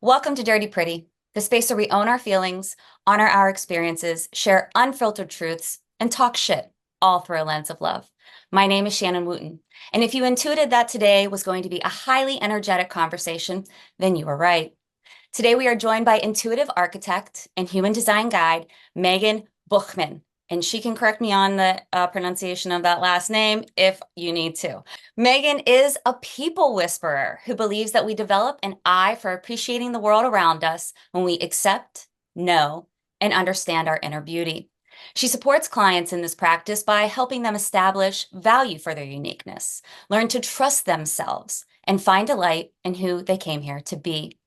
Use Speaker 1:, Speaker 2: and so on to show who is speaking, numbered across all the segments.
Speaker 1: Welcome to Dirty Pretty, the space where we own our feelings, honor our experiences, share unfiltered truths, and talk shit, all through a lens of love. My name is Shannon Wooten, and if you intuited that today was going to be a highly energetic conversation, then you were right. Today we are joined by intuitive architect and human design guide, Megan Boegman, and she can correct me on the pronunciation of that last name if you need to. Megan is a people whisperer who believes that we develop an eye for appreciating the world around us when we accept, know, and understand our inner beauty. She supports clients in this practice by helping them establish value for their uniqueness, learn to trust themselves, and find delight in who they came here to be.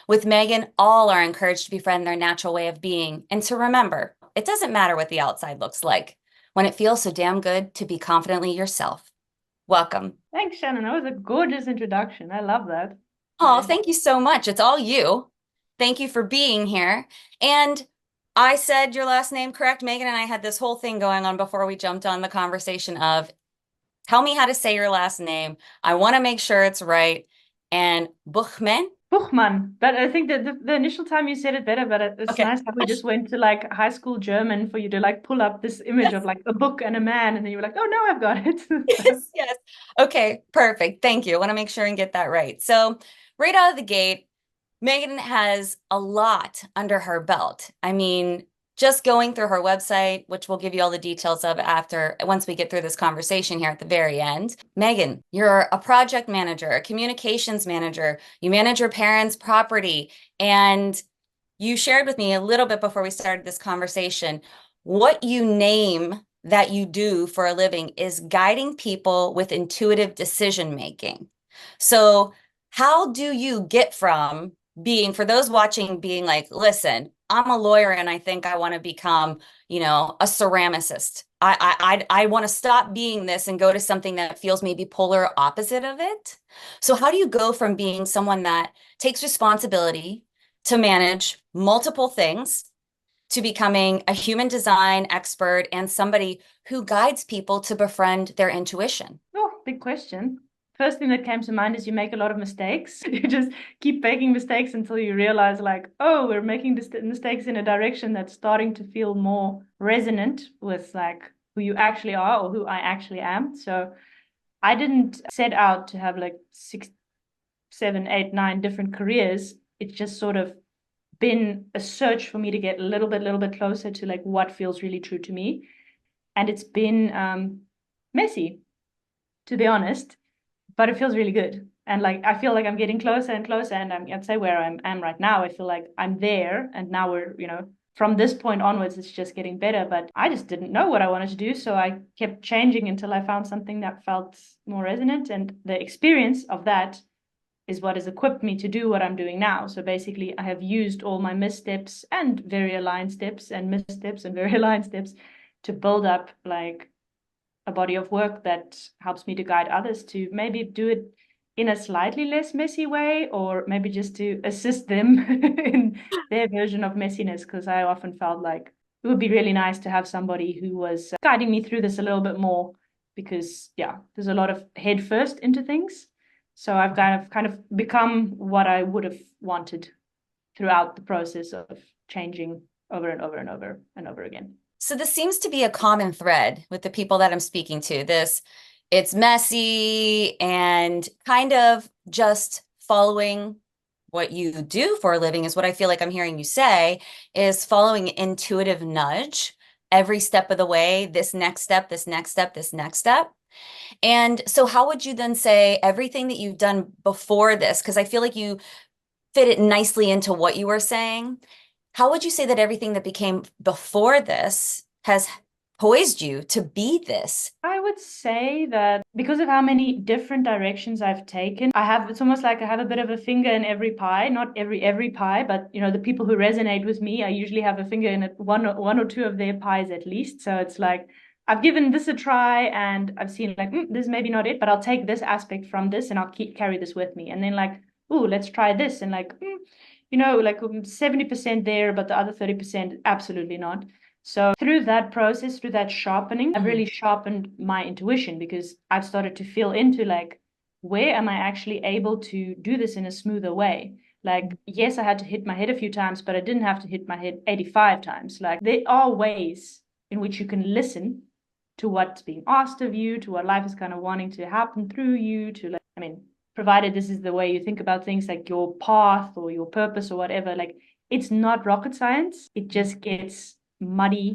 Speaker 1: With Megan, all are encouraged to befriend their natural way of being and to remember, it doesn't matter what the outside looks like when it feels so damn good to be confidently yourself. Welcome.
Speaker 2: Thanks, Shannon. That was a gorgeous introduction. I love that.
Speaker 1: Oh,
Speaker 2: Nice.
Speaker 1: thank you so much. It's all you. Thank you for being here. And I said your last name correct, Megan, and I had this whole thing going on before we jumped on the conversation of tell me how to say your last name. I want to make sure it's right. And Buchman.
Speaker 2: Boegman. But I think that the initial time you said it better, but it's
Speaker 1: Okay.
Speaker 2: nice how we just went to like high school German for you to like pull up this image of like a book and a man, and then you were like, oh, no, I've got it. So,
Speaker 1: Yes, yes. Okay, perfect. Thank you. I want to make sure and get that right. So, right out of the gate, Megan has a lot under her belt. I mean, just going through her website, which we'll give you all the details of after, once we get through this conversation here at the very end. Megan, you're a project manager, a communications manager. You manage your parents' property, and you shared with me a little bit before we started this conversation what you name that you do for a living is guiding people with intuitive decision making. So, how do you get from being, for those watching, being like, listen, I'm a lawyer and I think I want to become, a ceramicist. I want to stop being this and go to something that feels maybe polar opposite of it. So, how do you go from being someone that takes responsibility to manage multiple things to becoming a human design expert and somebody who guides people to befriend their intuition?
Speaker 2: oh, big question. First thing that came to mind is you make a lot of mistakes. You just keep making mistakes until you realize, like, oh, we're making mistakes in a direction that's starting to feel more resonant with like who you actually are or who I actually am. So I didn't set out to have like six, seven, eight, nine different careers. It's just sort of been a search for me to get a little bit closer to like what feels really true to me. And it's been messy, to be honest, but it feels really good. And like I feel like I'm getting closer and closer, and I'd say where am right now, I feel like I'm there, and now we're from this point onwards, it's just getting better. But I just didn't know what I wanted to do, so I kept changing until I found something that felt more resonant, and the experience of that is what has equipped me to do what I'm doing now. So basically, I have used all my missteps and very aligned steps and missteps and very aligned steps to build up like a body of work that helps me to guide others to maybe do it in a slightly less messy way, or maybe just to assist them in their version of messiness. Because I often felt like it would be really nice to have somebody who was guiding me through this a little bit more, because yeah, there's a lot of head first into things. So I've kind of become what I would have wanted throughout the process of changing over and over and over and over again.
Speaker 1: So this seems to be a common thread with the people that I'm speaking to. It's messy and kind of just following what you do for a living is what I feel like I'm hearing you say is following intuitive nudge every step of the way, this next step, this next step, this next step. And so how would you then say everything that you've done before this? Because I feel like you fit it nicely into what you were saying. How would you say that everything that became before this has poised you to be this?
Speaker 2: I would say that because of how many different directions I've taken, it's almost like I have a bit of a finger in every pie, not every pie, but the people who resonate with me, I usually have a finger in one or two of their pies at least. So it's like I've given this a try and I've seen like this is maybe not it, but I'll take this aspect from this and I'll carry this with me. And then like, ooh, let's try this and like, like 70% there, but the other 30% absolutely not. So through that process, through that sharpening, I've really
Speaker 1: Mhm.
Speaker 2: sharpened my intuition, because I've started to feel into like, where am I actually able to do this in a smoother way? Like, yes, I had to hit my head a few times, but I didn't have to hit my head 85 times. Like, there are ways in which you can listen to what's being asked of you, to what life is kind of wanting to happen through you, to like, I mean, provided this is the way you think about things, like your path or your purpose or whatever, like it's not rocket science. It just gets muddy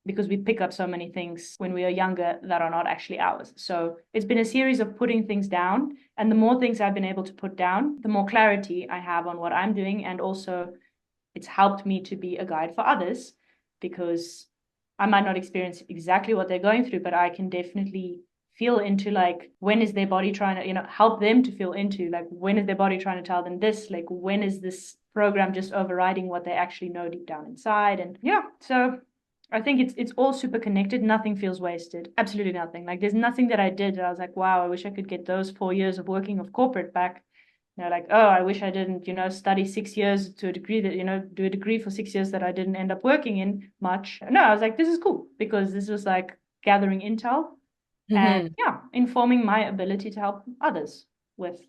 Speaker 2: because we pick up so many things when we are younger that are not actually ours. So it's been a series of putting things down. And the more things I've been able to put down, the more clarity I have on what I'm doing. And also, it's helped me to be a guide for others because I might not experience exactly what they're going through, but I can definitely feel into like when is their body trying to, help them to feel into like when is their body trying to tell them this, like when is this program just overriding what they actually know deep down inside. And yeah, so I think it's all super connected. Nothing feels wasted. Absolutely nothing. Like there's nothing that I did that I was like, wow, I wish I could get those 4 years of working of corporate back. Like, oh, I wish I didn't, study 6 years to a degree that, do a degree for 6 years that I didn't end up working in much. No, I was like, this is cool because this was like gathering intel and
Speaker 1: Hmm.
Speaker 2: yeah, informing my ability to help others with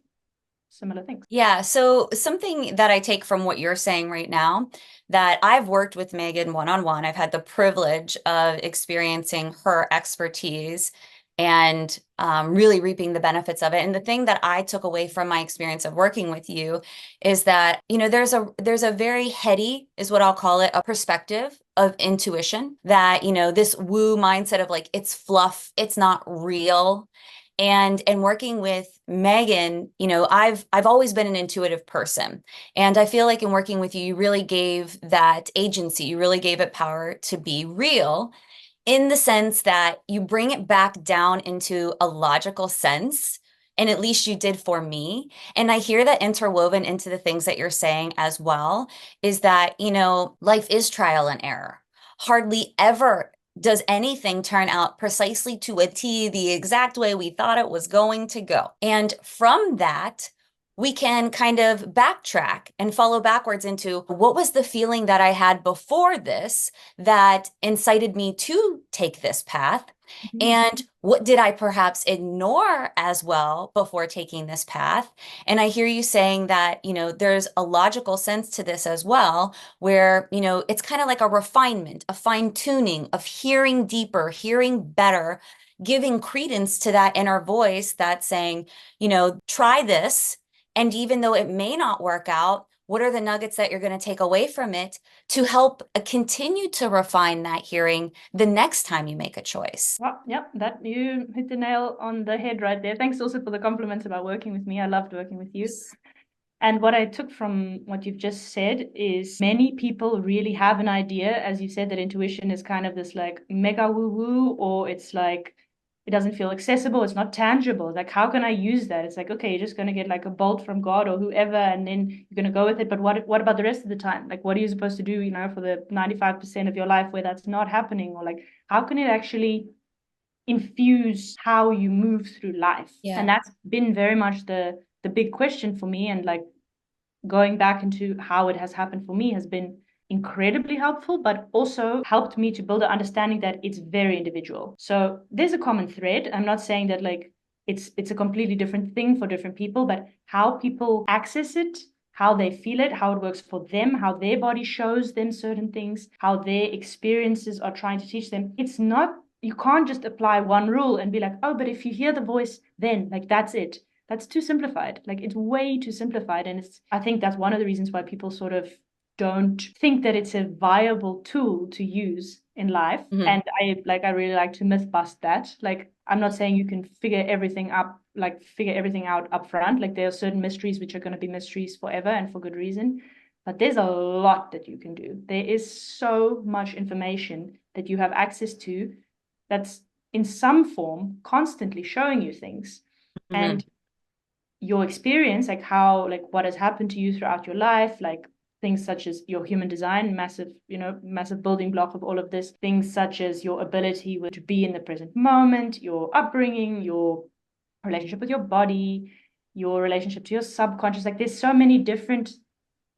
Speaker 2: similar things.
Speaker 1: Yeah, so something that I take from what you're saying right now, that I've worked with Megan one-on-one. I've had the privilege of experiencing her expertise and really reaping the benefits of it. And the thing that I took away from my experience of working with you is that, there's a very heady, is what I'll call it, a perspective of intuition that, this woo mindset of like, it's fluff, it's not real. And working with Megan, I've always been an intuitive person. And I feel like in working with you, you really gave that agency, you really gave it power to be real in the sense that you bring it back down into a logical sense. And at least you did for me. And I hear that interwoven into the things that you're saying as well is that, life is trial and error. Hardly ever does anything turn out precisely to a T, the exact way we thought it was going to go. And from that, we can kind of backtrack and follow backwards into what was the feeling that I had before this that incited me to take this path?
Speaker 2: Mm-hmm.
Speaker 1: And what did I perhaps ignore as well before taking this path? And I hear you saying that, there's a logical sense to this as well, where, it's kind of like a refinement, a fine tuning of hearing deeper, hearing better, giving credence to that inner voice that's saying, try this. And even though it may not work out, what are the nuggets that you're going to take away from it to help continue to refine that hearing the next time you make a choice?
Speaker 2: Well, yep, that you hit the nail on the head right there. Thanks also for the compliments about working with me. I loved working with you. And what I took from what you've just said is many people really have an idea, as you said, that intuition is kind of this like mega woo woo, or it's like it doesn't feel accessible, it's not tangible. Like, how can I use that? It's like, okay, you're just going to get like a bolt from God or whoever, and then you're going to go with it. But what about the rest of the time? Like, what are you supposed to do, for the 95% of your life where that's not happening? Or like, how can it actually infuse how you move through life?
Speaker 1: Yeah.
Speaker 2: And that's been very much the big question for me. And like going back into how it has happened for me has been incredibly helpful, but also helped me to build an understanding that it's very individual. So there's a common thread. I'm not saying that like it's a completely different thing for different people, but how people access it, how they feel it, how it works for them, how their body shows them certain things, how their experiences are trying to teach them. It's not, you can't just apply one rule and be like, oh, but if you hear the voice, then like that's it. That's too simplified. Like it's way too simplified. And I think that's one of the reasons why people sort of don't think that it's a viable tool to use in life.
Speaker 1: Mhm.
Speaker 2: And I really like to myth bust that. Like I'm not saying you can figure everything out up front. Like there are certain mysteries which are going to be mysteries forever and for good reason. But there's a lot that you can do. There is so much information that you have access to that's in some form constantly showing you things.
Speaker 1: Mhm.
Speaker 2: And your experience, like how, like what has happened to you throughout your life, like things such as your human design, massive, massive building block of all of this, things such as your ability to be in the present moment, your upbringing, your relationship with your body, your relationship to your subconscious. Like there's so many different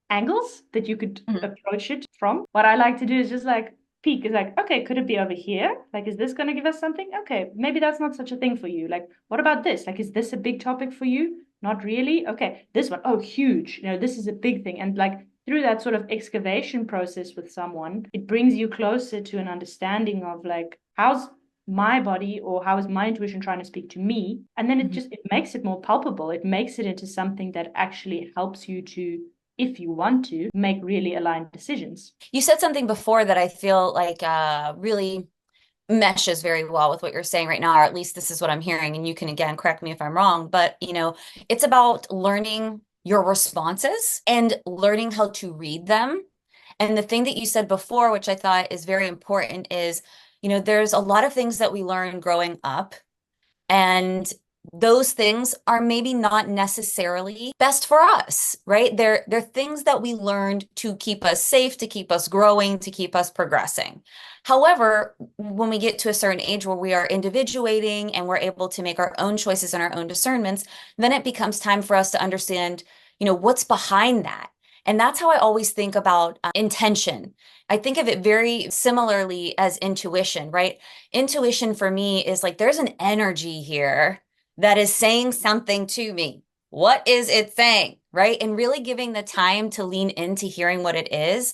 Speaker 2: angles that you could
Speaker 1: Mhm.
Speaker 2: approach it from. What I like to do is just like peek is like, okay, could it be over here? Like, is this going to give us something? Okay, maybe that's not such a thing for you. Like, what about this? Like, is this a big topic for you? not really. Okay, this one, oh, huge. This is a big thing. And like through that sort of excavation process with someone, it brings you closer to an understanding of like, how's my body or how is my intuition trying to speak to me? And then it makes it more palpable. It makes it into something that actually helps you to, if you want to, make really aligned decisions.
Speaker 1: You said something before that I feel like really meshes very well with what you're saying right now, or at least this is what I'm hearing. And you can again correct me if I'm wrong, but it's about learning your responses and learning how to read them. And the thing that you said before, which I thought is very important, is, there's a lot of things that we learn growing up, and those things are maybe not necessarily best for us, right? They're things that we learned to keep us safe, to keep us growing, to keep us progressing. However, when we get to a certain age where we are individuating and we're able to make our own choices and our own discernments, then it becomes time for us to understand, what's behind that. And that's how I always think about intention. I think of it very similarly as intuition, right? Intuition for me is like there's an energy here that is saying something to me. What is it saying? Right? And really giving the time to lean into hearing what it is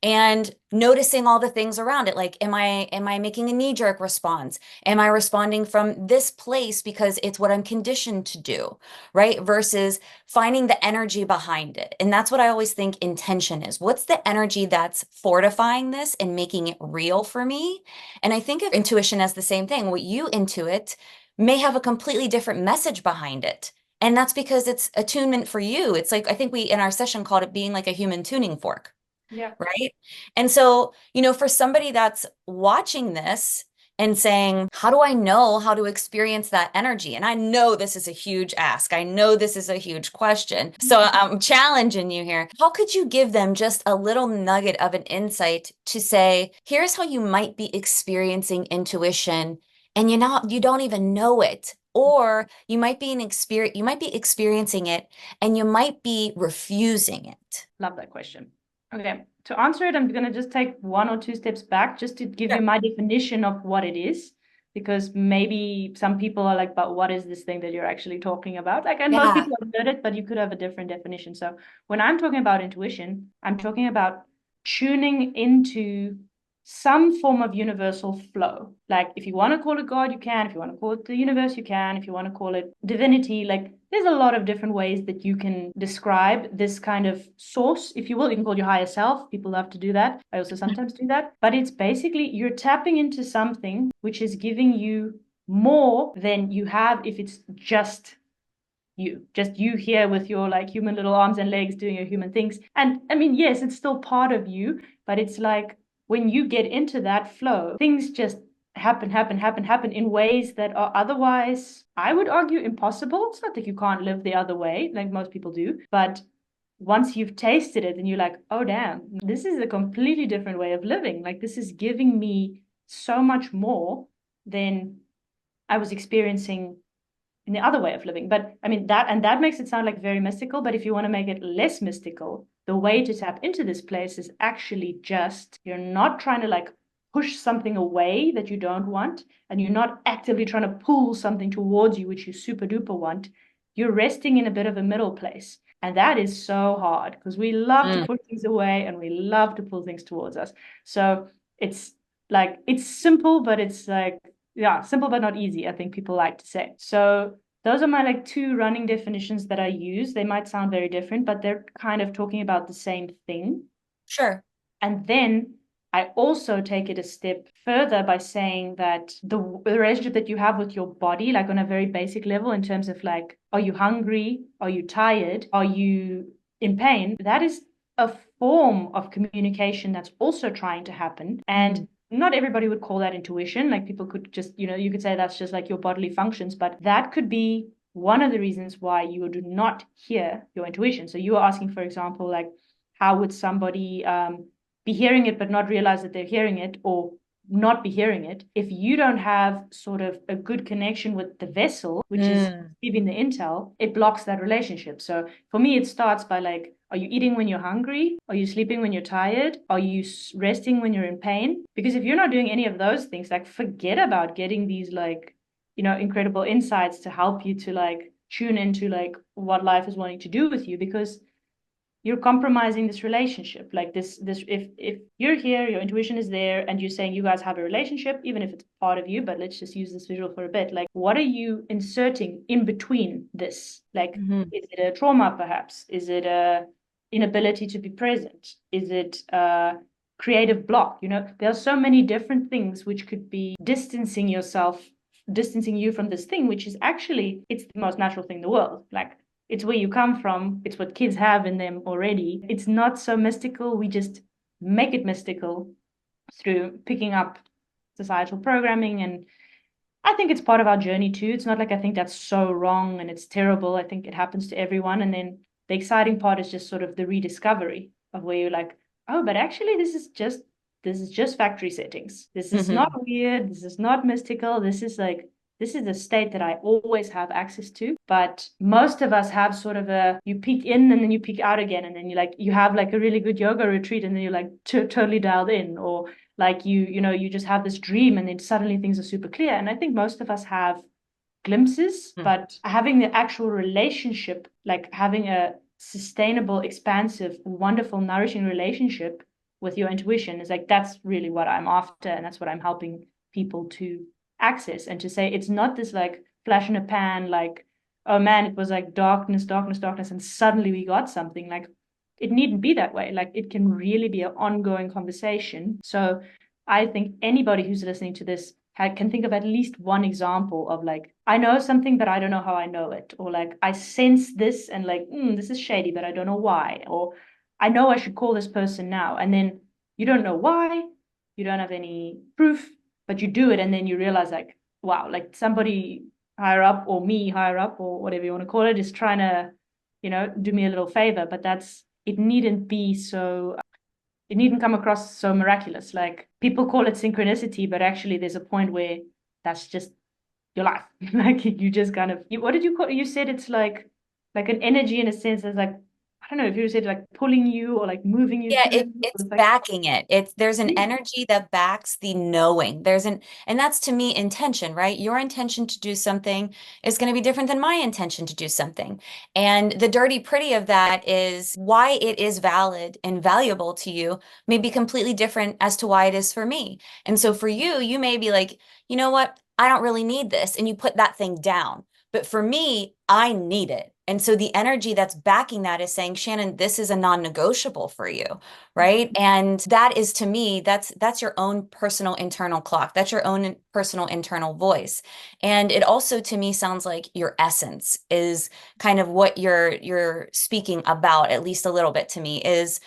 Speaker 1: and noticing all the things around it. Like, am I making a knee-jerk response? Am I responding from this place because it's what I'm conditioned to do, right? Versus finding the energy behind it. And that's what I always think intention is. What's the energy that's fortifying this and making it real for me? And I think of intuition as the same thing. What you intuit may have a completely different message behind it. And that's because it's attunement for you. It's like, I think we in our session called it being like a human tuning fork,
Speaker 2: Yeah.
Speaker 1: right? And so, for somebody that's watching this and saying, how do I know how to experience that energy? And I know this is a huge ask. I know this is a huge question. So I'm challenging you here. How could you give them just a little nugget of an insight to say, here's how you might be experiencing intuition and you don't even know it. Or you might be experiencing it and you might be refusing it.
Speaker 2: Love that question. Okay, to answer it, I'm going to just take one or two steps back just to give you
Speaker 1: Sure.
Speaker 2: my definition of what it is, because maybe some people are like, but what is this thing that you're actually talking about? Like, and most
Speaker 1: Yeah.
Speaker 2: people have heard it, but you could have a different definition. So when I'm talking about intuition, I'm talking about tuning into some form of universal flow. Like, if you want to call it God, you can. If you want to call it the universe, you can. If you want to call it divinity, like, there's a lot of different ways that you can describe this kind of source, if you will. You can call your higher self. People love to do that. I also sometimes do that. But it's basically you're tapping into something which is giving you more than you have if it's just you here with your like human little arms and legs doing your human things. And I mean, yes, it's still part of you, but it's like when you get into that flow, things just happen in ways that are otherwise, I would argue, impossible. It's not that you can't live the other way, like most people do, but once you've tasted it, then you're like, oh, damn, this is a completely different way of living. Like, this is giving me so much more than I was experiencing in the other way of living. But I mean, that makes it sound like very mystical. But if you want to make it less mystical, the way to tap into this place is actually just you're not trying to like push something away that you don't want, and you're not actively trying to pull something towards you, which you super duper want. You're resting in a bit of a middle place. And that is so hard because we love to
Speaker 1: Mm.
Speaker 2: push things away and we love to pull things towards us. So it's like, it's simple, but it's like, yeah, simple but not easy, I think people like to say. So those are my like two running definitions that I use. They might sound very different, but they're kind of talking about the same thing.
Speaker 1: Sure.
Speaker 2: And then I also take it a step further by saying that the relationship that you have with your body, like on a very basic level, in terms of like, are you hungry? Are you tired? Are you in pain? That is a form of communication that's also trying to happen. And not everybody would call that intuition. Like people could just, you could say that's just like your bodily functions, but that could be one of the reasons why you do not hear your intuition. So you are asking, for example, like, how would somebody be hearing it but not realize that they're hearing it, or not be hearing it, if you don't have sort of a good connection with the vessel, which is
Speaker 1: Mm.
Speaker 2: giving the intel, it blocks that relationship. So for me, it starts by like, are you eating when you're hungry? Are you sleeping when you're tired? Are you resting when you're in pain? Because if you're not doing any of those things, like forget about getting these like, incredible insights to help you to like tune into like what life is wanting to do with you, because you're compromising this relationship. Like this if you're here, your intuition is there, and you're saying you guys have a relationship, even if it's part of you, but let's just use this visual for a bit. Like, what are you inserting in between this? Like,
Speaker 1: Mhm.
Speaker 2: is it a trauma, perhaps? Is it a inability to be present? Is it a creative block? You know, there are so many different things which could be distancing you from this thing, which is actually, it's the most natural thing in the world. Like, it's where you come from. It's what kids have in them already. It's not so mystical. We just make it mystical through picking up societal programming. And I think it's part of our journey too. It's not like I think that's so wrong and it's terrible. I think it happens to everyone. And then the exciting part is just sort of the rediscovery of where you're like, oh, but actually this is just factory settings. This is not
Speaker 1: Mhm.
Speaker 2: weird. This is not mystical. This is a state that I always have access to. But most of us have sort of you peek in and then you peek out again. And then you have like a really good yoga retreat and then you're like totally dialed in. Or like you just have this dream and then suddenly things are super clear. And I think most of us have glimpses,
Speaker 1: Mhm.
Speaker 2: but having the actual relationship, like having a sustainable, expansive, wonderful, nourishing relationship with your intuition, is like, that's really what I'm after, and that's what I'm helping people to access, and to say it's not this like flash in a pan, like, oh man, it was like darkness, darkness, darkness, and suddenly we got something. Like, it needn't be that way. Like, it can really be an ongoing conversation. So I think anybody who's listening to this can think of at least one example of like, I know something, but I don't know how I know it. Or like, I sense this and like, this is shady, but I don't know why. Or I know I should call this person now. And then you don't know why, you don't have any proof, but you do it. And then you realize like, wow, like somebody higher up, or me higher up, or whatever you want to call it, is trying to, do me a little favor. But it needn't be so, it needn't come across so miraculous. Like, people call it synchronicity, but actually there's a point where that's just your life. Like, you just kind of, what did you call, you said it's like an energy in a sense that's like, I don't know if you said like pulling you or like moving you
Speaker 1: Yeah,
Speaker 2: through.
Speaker 1: it's
Speaker 2: It's like,
Speaker 1: backing it. There's an energy that backs the knowing. And that's to me intention, right? Your intention to do something is going to be different than my intention to do something. And the dirty pretty of that is why it is valid and valuable to you may be completely different as to why it is for me. And so for you, you may be like, you know what? I don't really need this. And you put that thing down. But for me, I need it. And so the energy that's backing that is saying, Shannon, this is a non-negotiable for you, right? And that is to me, that's your own personal internal clock. That's your own personal internal voice. And it also to me sounds like your essence is kind of what you're speaking about, at least a little bit to me, is,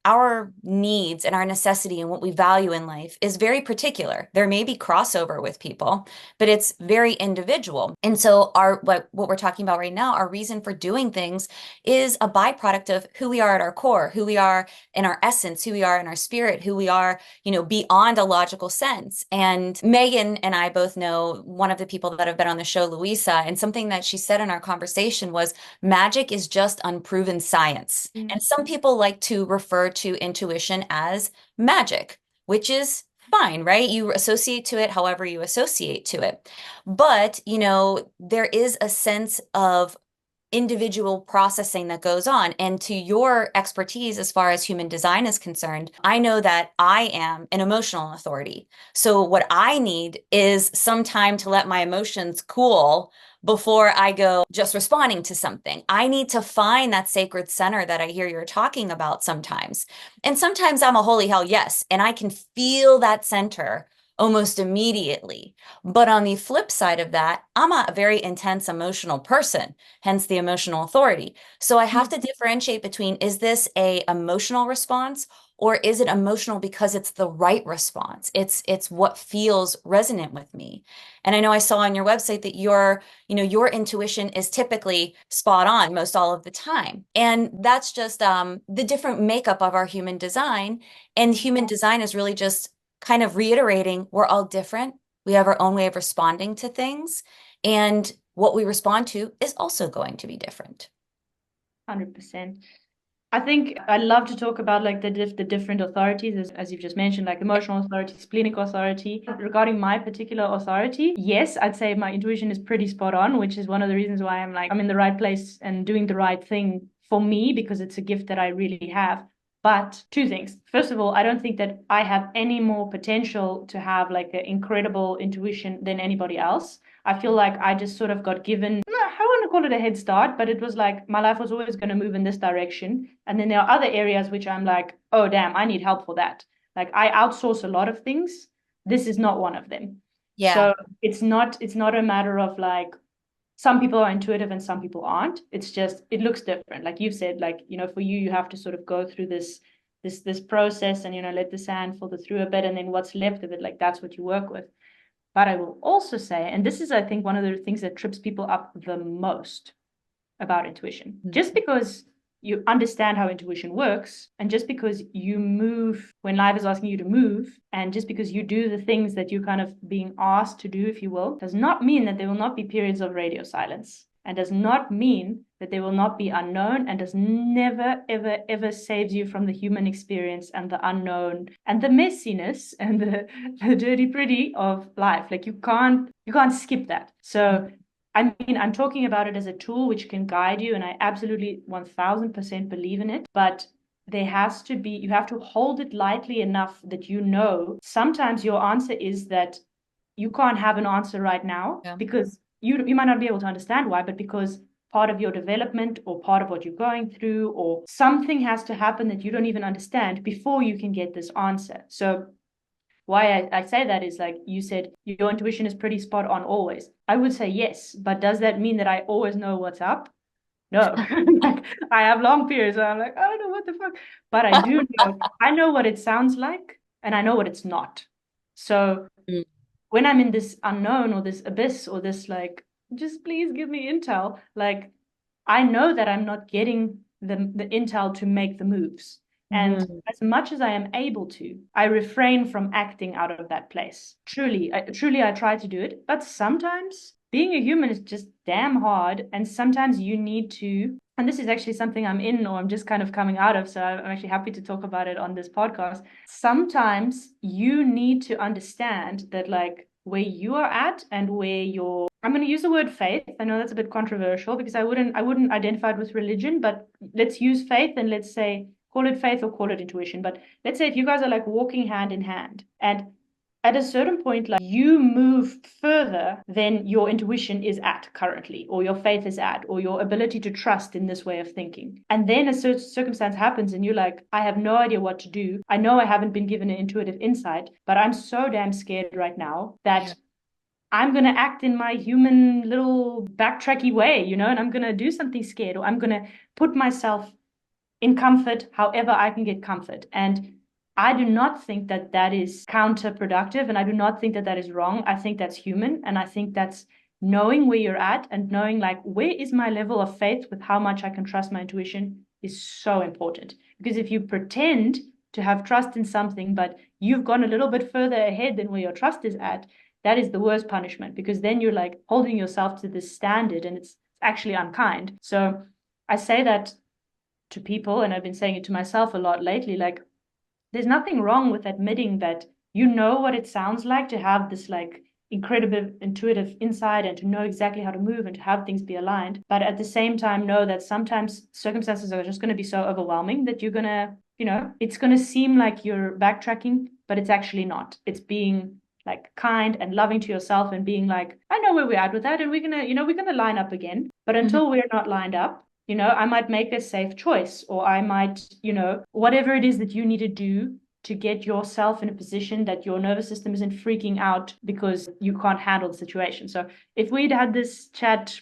Speaker 1: our needs and our necessity and what we value in life is very particular. There may be crossover with people, but it's very individual. And so what we're talking about right now, our reason for doing things is a byproduct of who we are at our core, who we are in our essence, who we are in our spirit, who we are, beyond a logical sense. And Megan and I both know one of the people that have been on the show, Louisa, and something that she said in our conversation was magic is just unproven science. And some people like to refer to intuition as magic, which is fine, right? You associate to it however you associate to it. But, there is a sense of individual processing that goes on. And to your expertise, as far as human design is concerned, I know that I am an emotional authority. So what I need is some time to let my emotions cool before I go just responding to something. I need to find that sacred center that I hear you're talking about sometimes. And sometimes I'm a holy hell yes, and I can feel that center almost immediately. But on the flip side of that, I'm a very intense emotional person, hence the emotional authority. So I have to differentiate between, is this a emotional response or is it emotional because it's the right response? It's what feels resonant with me. And I know I saw on your website that your intuition is typically spot on most all of the time. And that's just the different makeup of our human design. And human design is really just kind of reiterating we're all different. We have our own way of responding to things. And what we respond to is also going to be different.
Speaker 2: 100%. I think I love to talk about like the different authorities, as you've just mentioned, like emotional authority, splenic authority. Regarding my particular authority, yes, I'd say my intuition is pretty spot on, which is one of the reasons why I'm in the right place and doing the right thing for me, because it's a gift that I really have. But two things. First of all, I don't think that I have any more potential to have like an incredible intuition than anybody else. I feel like I just sort of got given, no, I wouldn't call it a head start, but it was like my life was always going to move in this direction. And then there are other areas which I'm like, oh, damn, I need help for that. Like I outsource a lot of things. This is not one of them.
Speaker 1: Yeah.
Speaker 2: So it's not a matter of like, some people are intuitive and some people aren't. It's just, it looks different. Like you've said, like, for you, you have to sort of go through this process and, let the sand filter through a bit. And then what's left of it, like that's what you work with. But I will also say, and this is, I think, one of the things that trips people up the most about intuition. Just because you understand how intuition works, and just because you move when life is asking you to move, and just because you do the things that you're kind of being asked to do, if you will, does not mean that there will not be periods of radio silence. And does not mean that there will not be unknown, and does never, ever, ever saves you from the human experience and the unknown and the messiness and the dirty pretty of life. Like you can't skip that. So I mean, I'm talking about it as a tool which can guide you, and I absolutely 1000% believe in it. But you have to hold it lightly enough that sometimes your answer is that you can't have an answer right now
Speaker 1: Yeah.
Speaker 2: because you might not be able to understand why, but because part of your development or part of what you're going through or something has to happen that you don't even understand before you can get this answer. So why I say that is like you said, your intuition is pretty spot on always. I would say yes, but does that mean that I always know what's up? No. Like, I have long periods where I'm like, I don't know what the fuck. But I do know, I know what it sounds like and I know what it's not. So
Speaker 1: Mm.
Speaker 2: when I'm in this unknown or this abyss or this like, just please give me intel, like I know that I'm not getting the intel to make the moves. And
Speaker 1: Mhm.
Speaker 2: as much as I am able to, I refrain from acting out of that place. Truly, I try to do it. But sometimes being a human is just damn hard. And sometimes you need to, and this is actually something I'm in or I'm just kind of coming out of. So I'm actually happy to talk about it on this podcast. Sometimes you need to understand that, like, where you are at and where I'm going to use the word faith. I know that's a bit controversial because I wouldn't identify it with religion, but let's use faith and let's say call it faith or call it intuition. But let's say if you guys are like walking hand in hand and at a certain point, like you move further than your intuition is at currently, or your faith is at, or your ability to trust in this way of thinking. And then a certain circumstance happens, and you're like, I have no idea what to do. I know I haven't been given an intuitive insight, but I'm so damn scared right now
Speaker 1: Yeah.
Speaker 2: that I'm going to act in my human little backtracky way, and I'm going to do something scared, or I'm going to put myself in comfort however I can get comfort. And I do not think that that is counterproductive. And I do not think that that is wrong. I think that's human. And I think that's knowing where you're at and knowing, like, where is my level of faith with how much I can trust my intuition is so important. Because if you pretend to have trust in something, but you've gone a little bit further ahead than where your trust is at, that is the worst punishment because then you're like holding yourself to this standard and it's actually unkind. So I say that to people, and I've been saying it to myself a lot lately, like there's nothing wrong with admitting that you know what it sounds like to have this like incredible intuitive insight and to know exactly how to move and to have things be aligned. But at the same time, know that sometimes circumstances are just going to be so overwhelming that you're going to, it's going to seem like you're backtracking, but it's actually not. It's being like kind and loving to yourself and being like, I know where we're at with that and we're going to line up again. But
Speaker 1: Mhm.
Speaker 2: until we're not lined up, I might make a safe choice or I might, whatever it is that you need to do to get yourself in a position that your nervous system isn't freaking out because you can't handle the situation. So if we'd had this chat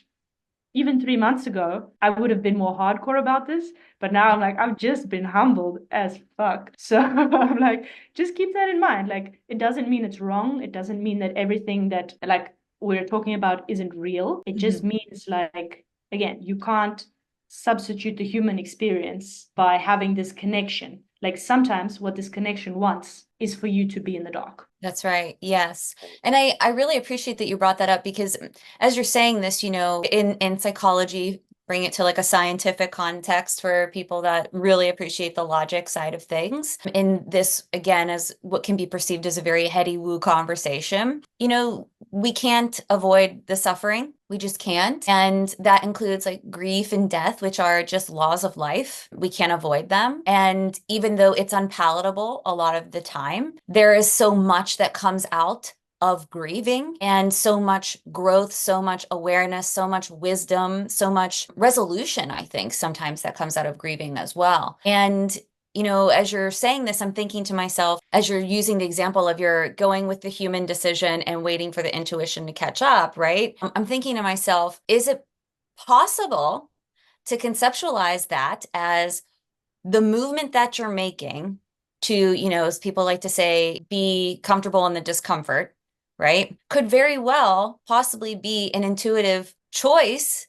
Speaker 2: even 3 months ago, I would have been more hardcore about this. But now I'm like, I've just been humbled as fuck. So I'm like, just keep that in mind. Like, it doesn't mean it's wrong. It doesn't mean that everything that like we're talking about isn't real. It just
Speaker 1: Mhm.
Speaker 2: means like, again, you can't substitute the human experience by having this connection. Like sometimes what this connection wants is for you to be in the dark.
Speaker 1: That's right. Yes. And I really appreciate that you brought that up because as you're saying this, in psychology, bring it to like a scientific context for people that really appreciate the logic side of things. In this, again, as what can be perceived as a very heady woo conversation, we can't avoid the suffering. We just can't. And that includes like grief and death, which are just laws of life. We can't avoid them. And even though it's unpalatable a lot of the time, there is so much that comes out of grieving and so much growth, so much awareness, so much wisdom, so much resolution, I think, sometimes that comes out of grieving as well. And as you're saying this, I'm thinking to myself, as you're using the example of you're going with the human decision and waiting for the intuition to catch up, right? I'm thinking to myself, is it possible to conceptualize that as the movement that you're making to, as people like to say, be comfortable in the discomfort, right? Could very well possibly be an intuitive choice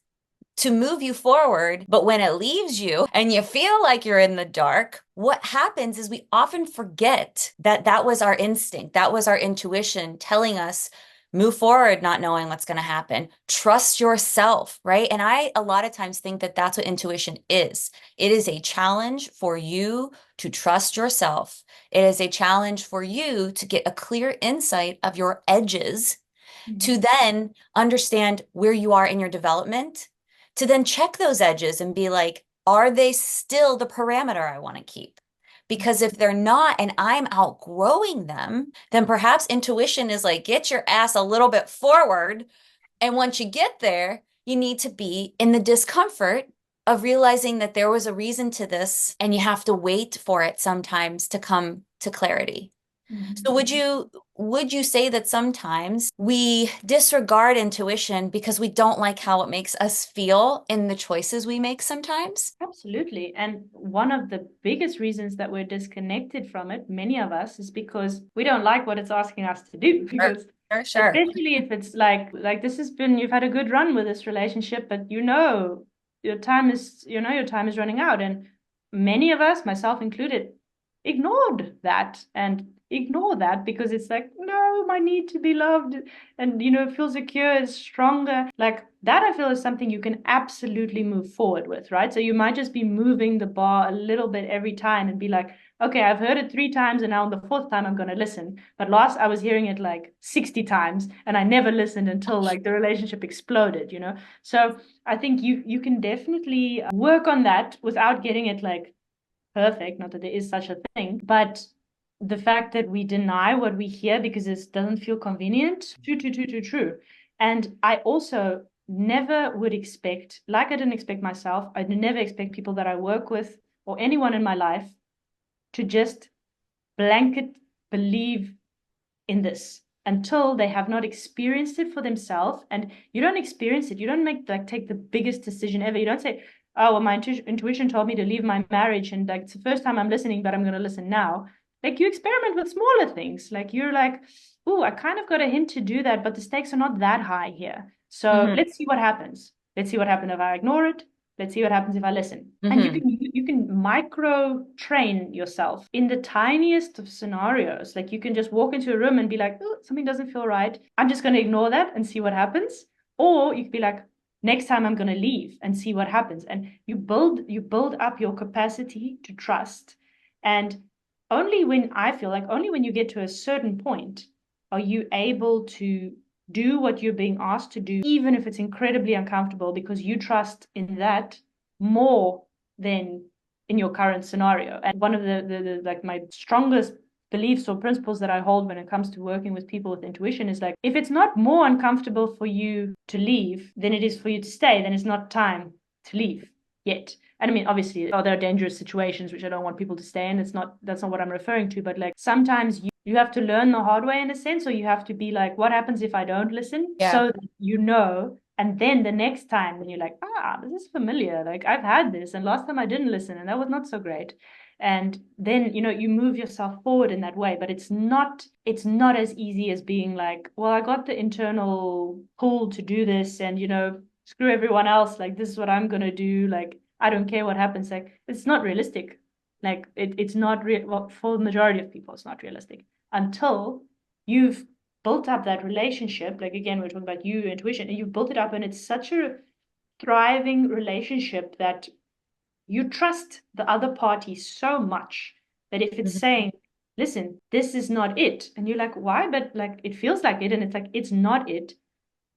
Speaker 1: to move you forward. But when it leaves you and you feel like you're in the dark, what happens is we often forget that that was our instinct. That was our intuition telling us, move forward, not knowing what's going to happen. Trust yourself, right? And I, a lot of times, think that that's what intuition is. It is a challenge for you to trust yourself. It is a challenge for you to get a clear insight of your edges,
Speaker 2: Mm-hmm.
Speaker 1: to then understand where you are in your development, to then check those edges and be like, are they still the parameter I want to keep? Because if they're not and I'm outgrowing them, then perhaps intuition is like, get your ass a little bit forward. And once you get there, you need to be in the discomfort of realizing that there was a reason to this and you have to wait for it sometimes to come to clarity. So
Speaker 2: Mm-hmm.
Speaker 1: would you say that sometimes we disregard intuition because we don't like how it makes us feel in the choices we make sometimes?
Speaker 2: Absolutely. And one of the biggest reasons that we're disconnected from it, many of us, is because we don't like what it's asking us to do.
Speaker 1: Sure,
Speaker 2: Because
Speaker 1: sure, sure.
Speaker 2: especially if it's like this has been, you've had a good run with this relationship, but your time is running out. And many of us, myself included, ignored that and ignore that because it's like, no, my need to be loved and feel secure is stronger. Like that, I feel is something you can absolutely move forward with, right? So you might just be moving the bar a little bit every time and be like, okay, I've heard it 3 times and now on the fourth time I'm going to listen. But last I was hearing it like 60 times and I never listened until like the relationship exploded. So I think you can definitely work on that without getting it like perfect, not that there is such a thing, but the fact that we deny what we hear because it doesn't feel convenient, true. And I also never would expect, like I didn't expect myself, I never expect people that I work with or anyone in my life to just blanket believe in this until they have not experienced it for themselves. And you don't experience it, you don't take the biggest decision ever. You don't say, oh well, my intuition told me to leave my marriage and like it's the first time I'm listening, but I'm going to listen now. Like you experiment with smaller things, like you're like, oh, I kind of got a hint to do that, but the stakes are not that high here, so
Speaker 1: Hmm.
Speaker 2: let's see what happens. Let's see what happens if I ignore it. Let's see what happens if I listen. And you
Speaker 1: Hmm.
Speaker 2: can you can micro train yourself in the tiniest of scenarios. Like you can just walk into a room and be like, oh, something doesn't feel right. I'm just going to ignore that and see what happens. Or you could be like, next time I'm going to leave and see what happens. And you build up your capacity to trust. And only when you get to a certain point are you able to do what you're being asked to do, even if it's incredibly uncomfortable, because you trust in that more than in your current scenario. And one of the like my strongest beliefs or principles that I hold when it comes to working with people with intuition is like, if it's not more uncomfortable for you to leave than it is for you to stay, then it's not time to leave yet. And I mean, obviously, there are dangerous situations which I don't want people to stay in. That's not what I'm referring to. But like sometimes you have to learn the hard way in a sense, or you have to be like, what happens if I don't listen?
Speaker 1: Yeah.
Speaker 2: So that and then the next time when you're like, this is familiar. Like I've had this, and last time I didn't listen, and that was not so great. And then you move yourself forward in that way. But it's not as easy as being like, well, I got the internal pull to do this, and screw everyone else. Like this is what I'm gonna do. Like I don't care what happens. Like it's not realistic. Like it's not real. Well, for the majority of people, it's not realistic until you've built up that relationship. Like again, we're talking about you intuition, and you've built it up, and it's such a thriving relationship that you trust the other party so much that if it's
Speaker 1: Mhm.
Speaker 2: saying, listen, this is not it, and you're like, why? But like, it feels like it, and it's like, it's not it.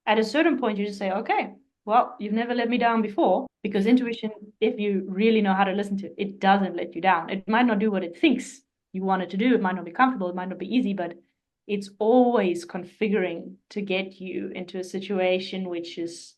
Speaker 2: At a certain point, you just say, okay, well, you've never let me down before, because intuition, if you really know how to listen to it, it doesn't let you down. It might not do what it thinks you want it to do. It might not be comfortable. It might not be easy, but it's always configuring to get you into a situation which is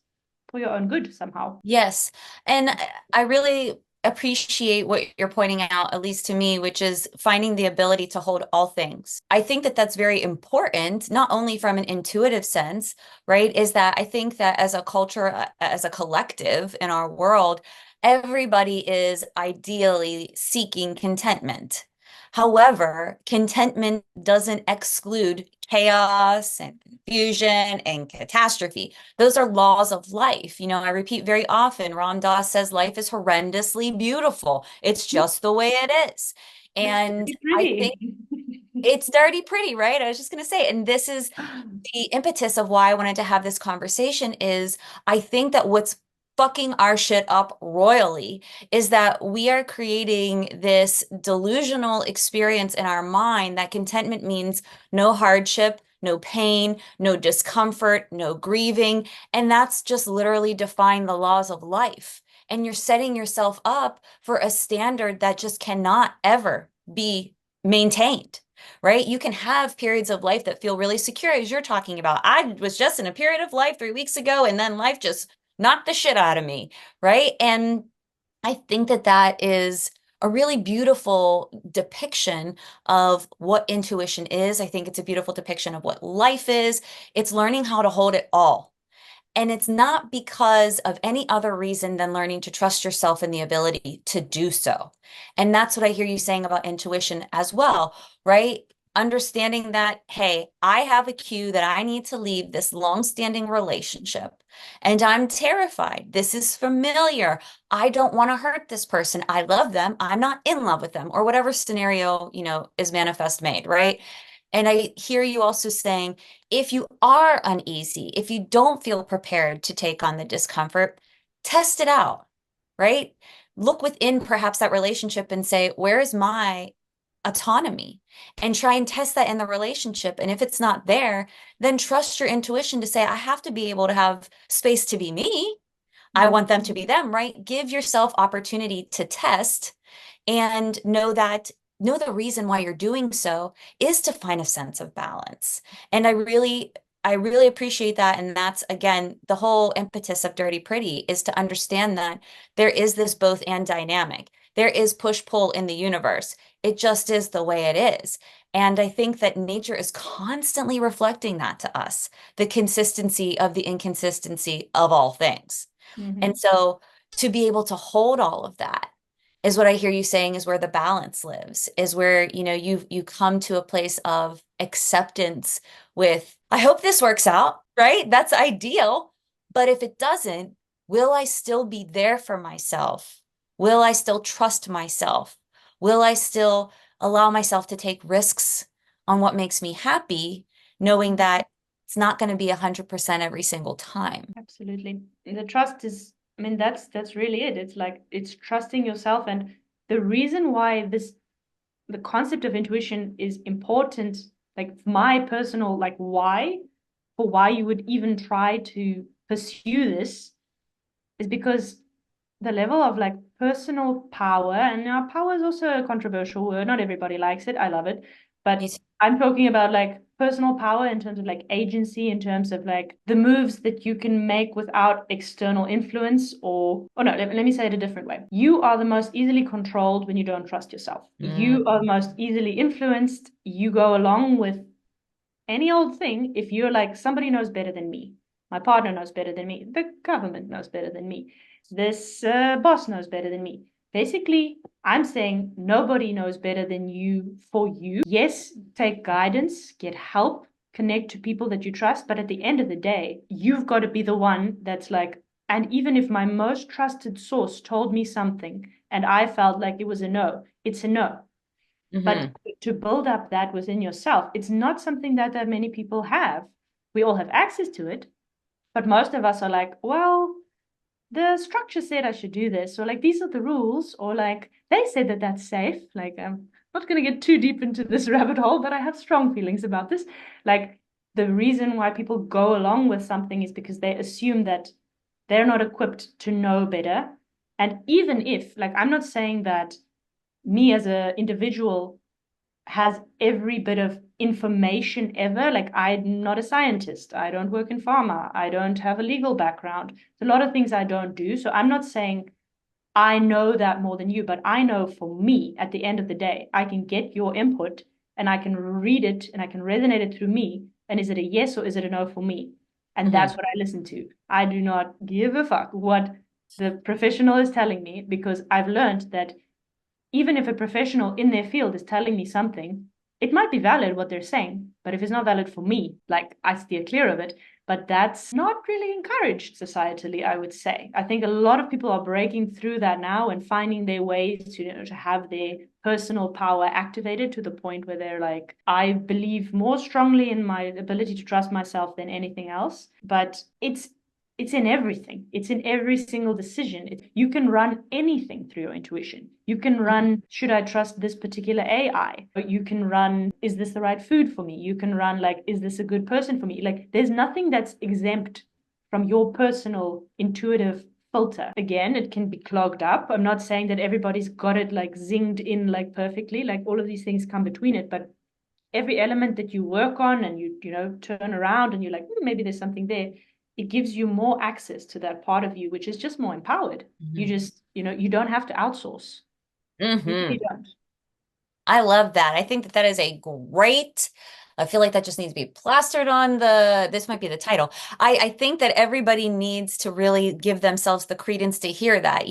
Speaker 2: for your own good somehow.
Speaker 1: Yes. And I really appreciate what you're pointing out, at least to me, which is finding the ability to hold all things. I think that that's very important, not only from an intuitive sense, right? Is that I think that as a culture, as a collective in our world, everybody is ideally seeking contentment. However, contentment doesn't exclude chaos and confusion and catastrophe. Those are laws of life. You know, I repeat very often, Ram Dass says life is horrendously beautiful. It's just the way it is.
Speaker 2: It's
Speaker 1: And
Speaker 2: pretty
Speaker 1: I think
Speaker 2: pretty.
Speaker 1: it's dirty pretty, right? I was just going to say, and this is the impetus of why I wanted to have this conversation is I think that what's fucking our shit up royally is that we are creating this delusional experience in our mind that contentment means no hardship, no pain, no discomfort, no grieving. And that's just literally defying the laws of life. And you're setting yourself up for a standard that just cannot ever be maintained, right? You can have periods of life that feel really secure, as you're talking about. I was just in a period of life 3 weeks ago, and then life just knocked the shit out of me, right? And I think that that is a really beautiful depiction of what intuition is. I think it's a beautiful depiction of what life is. It's learning how to hold it all. And it's not because of any other reason than learning to trust yourself and the ability to do so. And that's what I hear you saying about intuition as well, right? Understanding that, hey, I have a cue that I need to leave this long-standing relationship. And I'm terrified. This is familiar. I don't want to hurt this person. I love them. I'm not in love with them, or whatever scenario, is manifest made, right? And I hear you also saying, if you are uneasy, if you don't feel prepared to take on the discomfort, test it out, right? Look within perhaps that relationship and say, where is my autonomy? And try and test that in the relationship. And if it's not there, then trust your intuition to say, I have to be able to have space to be me. I want them to be them, right? Give yourself opportunity to test and know the reason why you're doing so is to find a sense of balance. And I really appreciate that. And that's again the whole impetus of Dirty Pretty is to understand that there is this both and dynamic. There is push-pull in the universe. It just is the way it is. And I think that nature is constantly reflecting that to us, the consistency of the inconsistency of all things. And
Speaker 2: Mm-hmm.
Speaker 1: so to be able to hold all of that is what I hear you saying is where the balance lives, is where, you come to a place of acceptance with, I hope this works out, right? That's ideal. But if it doesn't, will I still be there for myself? Will I still trust myself? Will I still allow myself to take risks on what makes me happy, knowing that it's not going to be 100% every single time?
Speaker 2: Absolutely. The trust is, I mean, that's really it. It's like it's trusting yourself. And the reason why the concept of intuition is important, like my personal, like why, for why you would even try to pursue this is because the level of like personal power, and now power is also a controversial word. Not everybody likes it. I love it. But I'm talking about like personal power in terms of like agency, in terms of like the moves that you can make without external influence, or no, let me say it a different way. You are the most easily controlled when you don't trust yourself. You are the
Speaker 1: Mm.
Speaker 2: most easily influenced. You go along with any old thing if you're like, somebody knows better than me. My partner knows better than me. The government knows better than me. This boss knows better than me. Basically, I'm saying nobody knows better than you for you. Yes, take guidance, get help, connect to people that you trust. But at the end of the day, you've got to be the one that's like, and even if my most trusted source told me something and I felt like it was a no, it's a no. But
Speaker 1: Hmm.
Speaker 2: to build up that within yourself, it's not something that many people have. We all have access to it, but most of us are like, well, the structure said I should do this, or like these are the rules, or like they said that that's safe. Like I'm not going to get too deep into this rabbit hole, but I have strong feelings about this. Like the reason why people go along with something is because they assume that they're not equipped to know better. And even if, like, I'm not saying that me as an individual has every bit of information ever. Like, I'm not a scientist. I don't work in pharma. I don't have a legal background. There's a lot of things I don't do. So I'm not saying I know that more than you, but I know for me, at the end of the day, I can get your input and I can read it and I can resonate it through me. And is it a yes or is it a no for me? And
Speaker 1: Hmm.
Speaker 2: that's what I listen to. I do not give a fuck what the professional is telling me, because I've learned that even if a professional in their field is telling me something, it might be valid what they're saying, but if it's not valid for me, like I steer clear of it. But that's not really encouraged societally, I would say. I think a lot of people are breaking through that now and finding their ways to, to have their personal power activated to the point where they're like, I believe more strongly in my ability to trust myself than anything else. But it's in everything. It's in every single decision. You can run anything through your intuition. You can run, should I trust this particular AI? You can run, is this the right food for me? You can run, like, is this a good person for me? Like, there's nothing that's exempt from your personal intuitive filter. Again, it can be clogged up. I'm not saying that everybody's got it like zinged in like perfectly. Like, all of these things come between it, but every element that you work on and you turn around and you're like, maybe there's something there, it gives you more access to that part of you, which is just more empowered. You just, you don't have to outsource. You
Speaker 1: Hmm.
Speaker 2: really don't.
Speaker 1: I love that. I think that that is a great, I feel like that just needs to be plastered on this might be the title. I think that everybody needs to really give themselves the credence to hear that,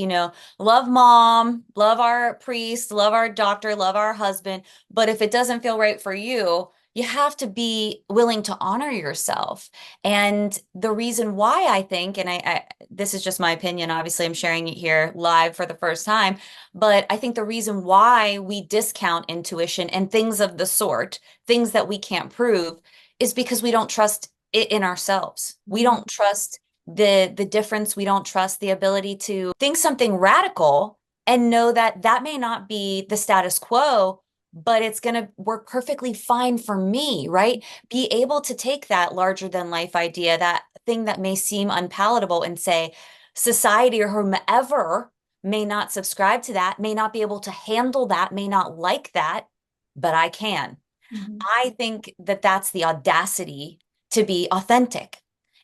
Speaker 1: love mom, love our priest, love our doctor, love our husband. But if it doesn't feel right for you have to be willing to honor yourself. And the reason why I think, and this is just my opinion, obviously I'm sharing it here live for the first time, but I think the reason why we discount intuition and things of the sort, things that we can't prove, is because we don't trust it in ourselves. We
Speaker 2: Mm-hmm.
Speaker 1: don't trust the difference. We don't trust the ability to think something radical and know that that may not be the status quo, but it's going to work perfectly fine for me, right? Be able to take that larger than life idea, that thing that may seem unpalatable, and say, society or whomever may not subscribe to that, may not be able to handle that, may not like that, but I can.
Speaker 2: Mm-hmm.
Speaker 1: I think that that's the audacity to be authentic.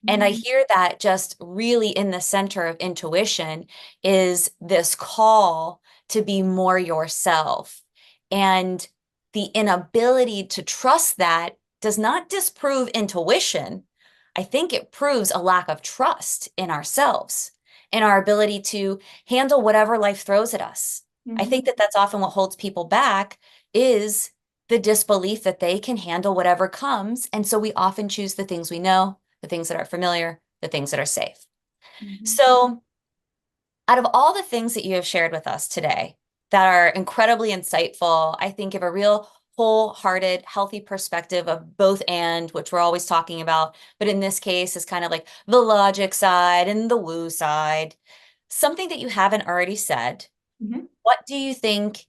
Speaker 1: And I
Speaker 2: Mm-hmm.
Speaker 1: hear that just really in the center of intuition is this call to be more yourself. And the inability to trust that does not disprove intuition. I think it proves a lack of trust in ourselves, in our ability to handle whatever life throws at us. I
Speaker 2: Mm-hmm.
Speaker 1: think that that's often what holds people back is the disbelief that they can handle whatever comes. And so we often choose the things we know, the things that are familiar, the things that are safe.
Speaker 2: Mm-hmm.
Speaker 1: So, out of all the things that you have shared with us today that are incredibly insightful, I think of a real wholehearted, healthy perspective of both and, which we're always talking about, but in this case is kind of like the logic side and the woo side. Something that you haven't already said,
Speaker 2: Mm-hmm.
Speaker 1: what do you think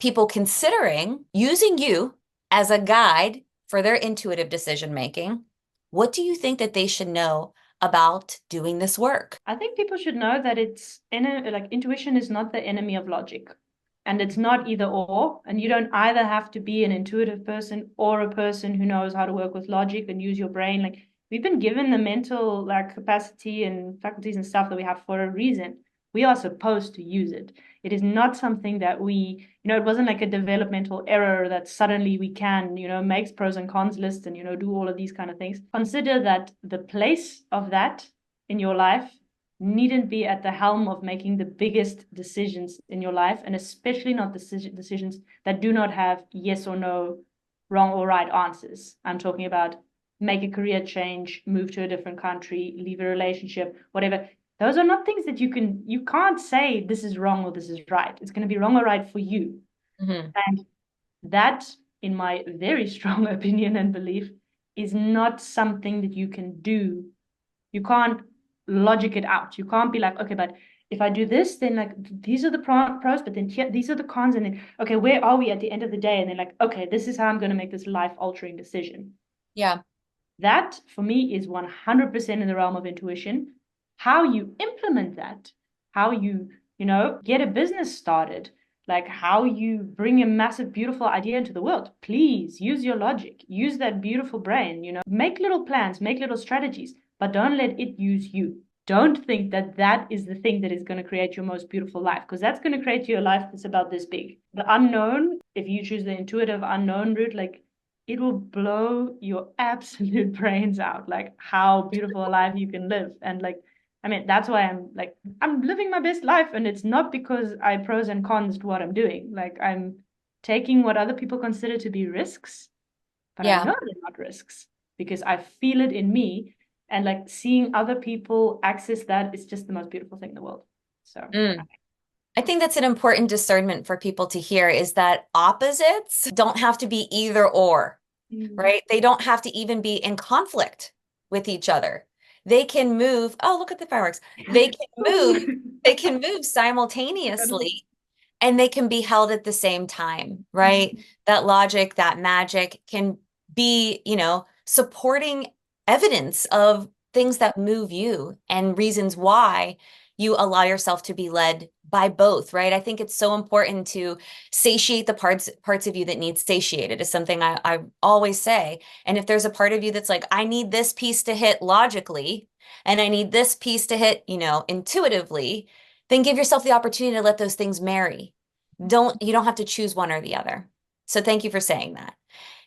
Speaker 1: people considering using you as a guide for their intuitive decision making, what do you think that they should know about doing this work?
Speaker 2: I think people should know that like intuition is not the enemy of logic. And it's not either or. And you don't either have to be an intuitive person or a person who knows how to work with logic and use your brain. Like, we've been given the mental like capacity and faculties and stuff that we have for a reason. We are supposed to use it. It is not something that it wasn't like a developmental error that suddenly we can, makes pros and cons lists and, do all of these kind of things. Consider that the place of that in your life needn't be at the helm of making the biggest decisions in your life, and especially not decisions that do not have yes or no, wrong or right answers. I'm talking about make a career change, move to a different country, leave a relationship, whatever. Those are not things that you can't say this is wrong or this is right. It's going to be wrong or right for you.
Speaker 1: Mhm.
Speaker 2: And that, in my very strong opinion and belief, is not something that you can do. You can't logic it out. You can't be like, okay, but if I do this, then like these are the pros, but then here, these are the cons. And then, okay, where are we at the end of the day? And then like, okay, this is how I'm going to make this life altering decision.
Speaker 1: Yeah.
Speaker 2: That for me is 100% in the realm of intuition. How you implement that, how you get a business started, like how you bring a massive, beautiful idea into the world. Please use your logic, use that beautiful brain, make little plans, make little strategies, but don't let it use you. Don't think that that is the thing that is going to create your most beautiful life, because that's going to create you a life that's about this big. The unknown, if you choose the intuitive unknown route, like it will blow your absolute brains out, like how beautiful a life you can live. And like, I mean, that's why I'm living my best life. And it's not because I pros and cons to what I'm doing. Like I'm taking what other people consider to be risks, but I
Speaker 1: Yeah.
Speaker 2: know they're not risks because I feel it in me. And like seeing other people access that is just the most beautiful thing in the world. So
Speaker 1: Mm. I think that's an important discernment for people to hear is that opposites don't have to be either or,
Speaker 2: mm.
Speaker 1: right? They don't have to even be in conflict with each other. They can move. Oh, look at the fireworks. They can move. They can move simultaneously and they can be held at the same time, right? That logic, that magic can be, supporting evidence of things that move you and reasons why you allow yourself to be led by both, right? I think it's so important to satiate the parts of you that need satiated is something I always say. And if there's a part of you that's like, I need this piece to hit logically, and I need this piece to hit, intuitively, then give yourself the opportunity to let those things marry. You don't have to choose one or the other. So thank you for saying that.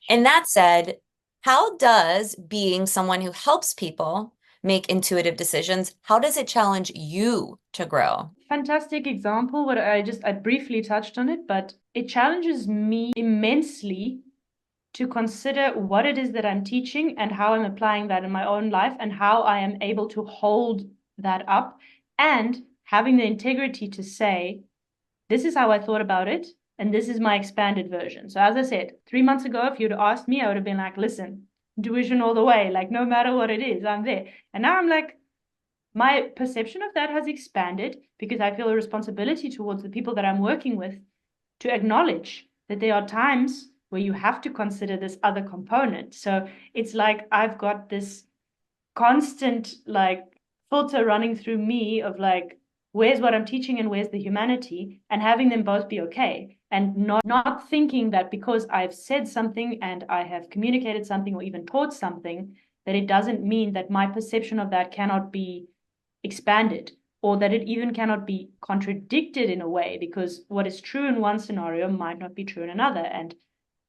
Speaker 1: And that said, how does being someone who helps people make intuitive decisions, how does it challenge you to grow?
Speaker 2: Fantastic example. What I briefly touched on it, but it challenges me immensely to consider what it is that I'm teaching and how I'm applying that in my own life and how I am able to hold that up and having the integrity to say, this is how I thought about it, and this is my expanded version. So, as I said, 3 months ago, if you'd asked me, I would have been like, listen, intuition all the way, like no matter what it is, I'm there. And now I'm like, my perception of that has expanded because I feel a responsibility towards the people that I'm working with to acknowledge that there are times where you have to consider this other component. So it's like I've got this constant like filter running through me of like, where's what I'm teaching and where's the humanity, and having them both be okay. And not thinking that because I've said something and I have communicated something or even taught something, that it doesn't mean that my perception of that cannot be expanded or that it even cannot be contradicted in a way, because what is true in one scenario might not be true in another. And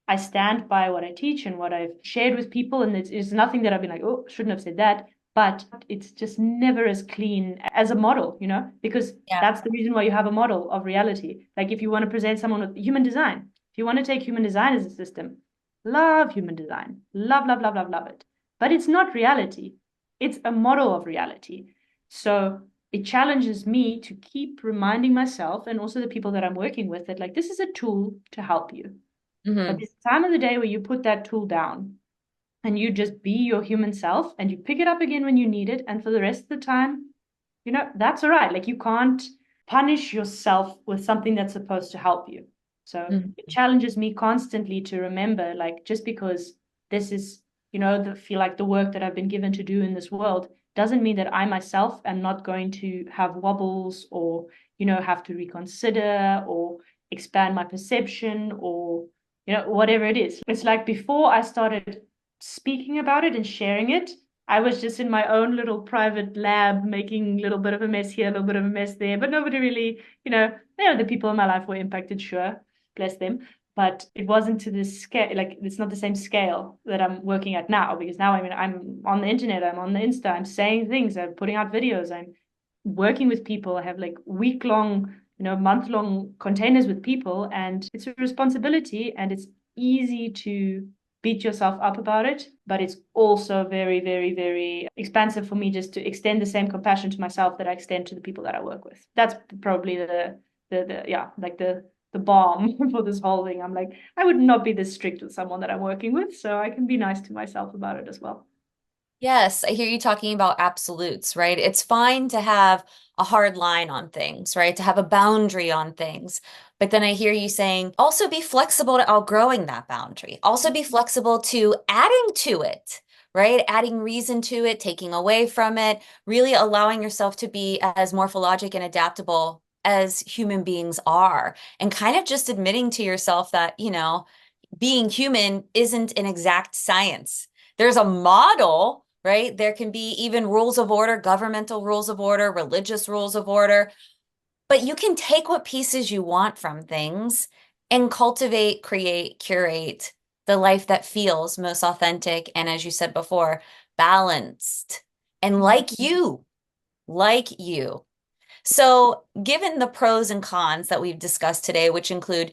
Speaker 2: I stand by what I teach and what I've shared with people. And it's nothing that I've been like, oh, shouldn't have said that. But it's just never as clean as a model, because
Speaker 1: Yeah.
Speaker 2: that's the reason why you have a model of reality. Like if you want to present someone with human design, if you want to take human design as a system, love human design, love, love, love, love, love it. But it's not reality. It's a model of reality. So it challenges me to keep reminding myself and also the people that I'm working with that like this is a tool to help you. But
Speaker 1: Hmm.
Speaker 2: there's a time of the day where you put that tool down and you just be your human self and you pick it up again when you need it. And for the rest of the time, that's all right. Like you can't punish yourself with something that's supposed to help you. So it
Speaker 1: Hmm.
Speaker 2: challenges me constantly to remember, like, just because this is, feel like the work that I've been given to do in this world doesn't mean that I myself am not going to have wobbles or, have to reconsider or expand my perception or, whatever it is. It's like before I started speaking about it and sharing it, I was just in my own little private lab making a little bit of a mess here, a little bit of a mess there, but nobody really, the people in my life were impacted, sure, bless them. But it wasn't to this scale, like it's not the same scale that I'm working at now, because now I mean I'm on the internet, I'm on the Insta, I'm saying things, I'm putting out videos, I'm working with people, I have like week long, month long containers with people, and it's a responsibility and it's easy to beat yourself up about it, but it's also very, very, very expansive for me just to extend the same compassion to myself that I extend to the people that I work with. That's probably the yeah, like the balm for this whole thing. I'm like, I would not be this strict with someone that I'm working with, so I can be nice to myself about it as well.
Speaker 1: Yes, I hear you talking about absolutes, right? It's fine to have a hard line on things, right? To have a boundary on things. But then I hear you saying also be flexible to outgrowing that boundary. Also be flexible to adding to it, right? Adding reason to it, taking away from it, really allowing yourself to be as morphologic and adaptable as human beings are, and kind of just admitting to yourself that, being human isn't an exact science. There's a model, right? There can be even rules of order, governmental rules of order, religious rules of order, but you can take what pieces you want from things and cultivate, create, curate the life that feels most authentic. And as you said before, balanced and like you. So, given the pros and cons that we've discussed today, which include,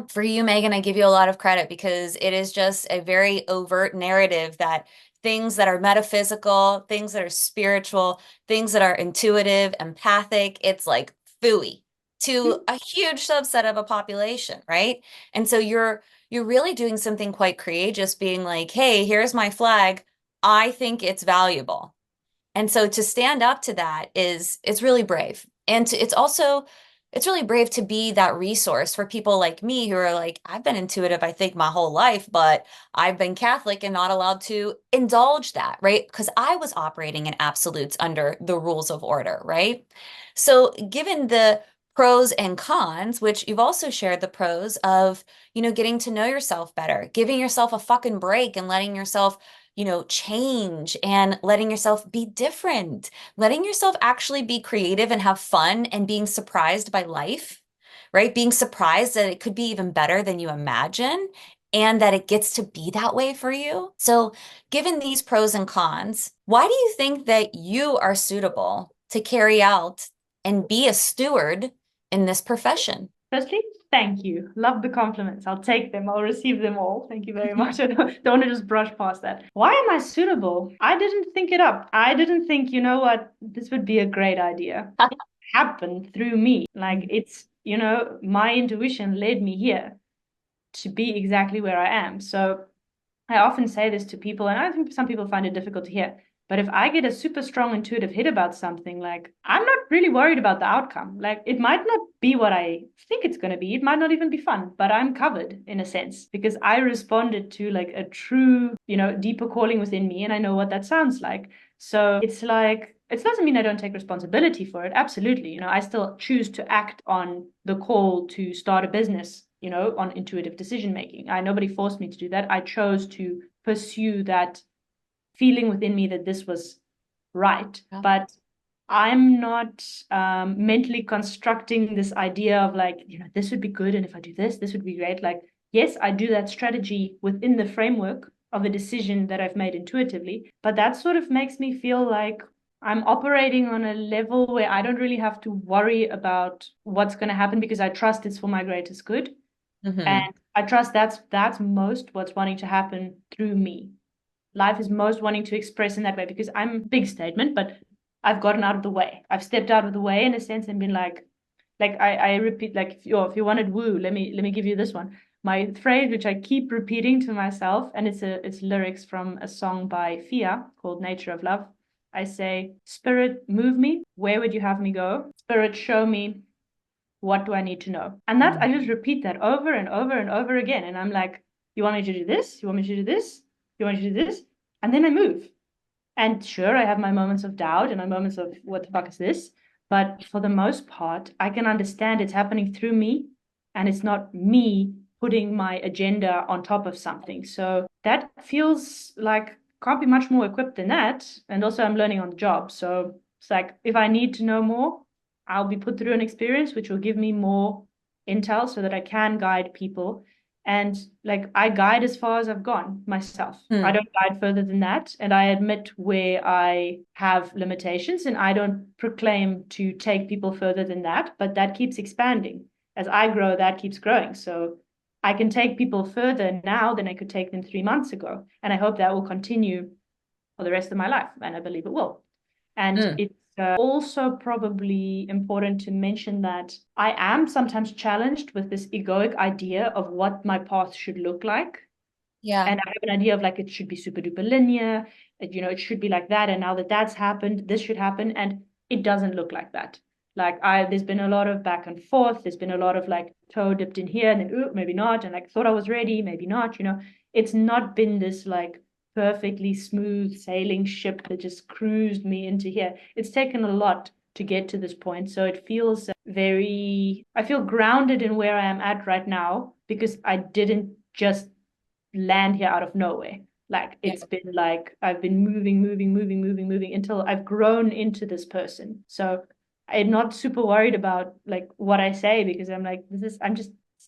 Speaker 1: for you, Megan, I give you a lot of credit because it is just a very overt narrative that things that are metaphysical, things that are spiritual, things that are intuitive, empathic, it's like phooey to a huge subset of a population, right? And so you're really doing something quite courageous, being like, hey, here's my flag. I think it's valuable. And so to stand up to that is it's really brave. And it's really brave to be that resource for people like me who are like, I've been intuitive, I think, my whole life, but I've been Catholic and not allowed to indulge that, right? Because I was operating in absolutes under the rules of order, right? So given the pros and cons, which you've also shared the pros of, getting to know yourself better, giving yourself a fucking break and letting yourself change and letting yourself be different, letting yourself actually be creative and have fun and being surprised by life, right? Being surprised that it could be even better than you imagine and that it gets to be that way for you. So, given these pros and cons, why do you think that you are suitable to carry out and be a steward in this profession?
Speaker 2: Firstly, thank you. Love the compliments. I'll take them. I'll receive them all. Thank you very much. I don't want to just brush past that. Why am I suitable? I didn't think it up. I didn't think, you know what, this would be a great idea. It happened through me. Like it's, my intuition led me here to be exactly where I am. So I often say this to people, and I think some people find it difficult to hear. But if I get a super strong intuitive hit about something, like I'm not really worried about the outcome. Like it might not be what I think it's going to be. It might not even be fun, but I'm covered in a sense because I responded to like a true, deeper calling within me, and I know what that sounds like. So it's like, it doesn't mean I don't take responsibility for it. Absolutely. I still choose to act on the call to start a business, on intuitive decision making. Nobody forced me to do that. I chose to pursue that feeling within me that this was right.
Speaker 1: Yeah.
Speaker 2: But I'm not mentally constructing this idea of like, this would be good. And if I do this, this would be great. Like, yes, I do that strategy within the framework of a decision that I've made intuitively. But that sort of makes me feel like I'm operating on a level where I don't really have to worry about what's going to happen because I trust it's for my greatest good. And
Speaker 1: Hmm.
Speaker 2: I trust that's most what's wanting to happen through me. Life is most wanting to express in that way because I'm big statement, but I've gotten out of the way. I've stepped out of the way in a sense and been like I repeat, like if you wanted woo, let me give you this one. My phrase, which I keep repeating to myself, and it's lyrics from a song by Fia called Nature of Love. I say, Spirit, move me. Where would you have me go? Spirit, show me, what do I need to know? And that I just repeat that over and over and over again. And I'm like, you want me to do this? You want me to do this? You want me to do this? And then I move. And sure, I have my moments of doubt and my moments of what the fuck is this? But for the most part, I can understand it's happening through me and it's not me putting my agenda on top of something. So that feels like can't be much more equipped than that. And also I'm learning on the job. So it's like if I need to know more, I'll be put through an experience which will give me more intel so that I can guide people. And like I guide as far as I've gone myself. I
Speaker 1: Hmm.
Speaker 2: don't guide further than that. And I admit where I have limitations and I don't proclaim to take people further than that, but that keeps expanding. As I grow, that keeps growing. So I can take people further now than I could take them 3 months ago. And I hope that will continue for the rest of my life. And I believe it will. And
Speaker 1: Hmm.
Speaker 2: it's also probably important to mention that I am sometimes challenged with this egoic idea of what my path should look like.
Speaker 1: Yeah.
Speaker 2: And I have an idea of like it should be super duper linear, it should be like that. And now that that's happened, this should happen. And it doesn't look like that. There's been a lot of back and forth. There's been a lot of like toe dipped in here and then, ooh, maybe not. And like thought I was ready, maybe not. It's not been this like perfectly smooth sailing ship that just cruised me into here. It's taken a lot to get to this point. So it feels I feel grounded in where I am at right now because I didn't just land here out of nowhere. Like
Speaker 1: Yeah.
Speaker 2: it's been like I've been moving until I've grown into this person. So I'm not super worried about like what I say because I'm like, it's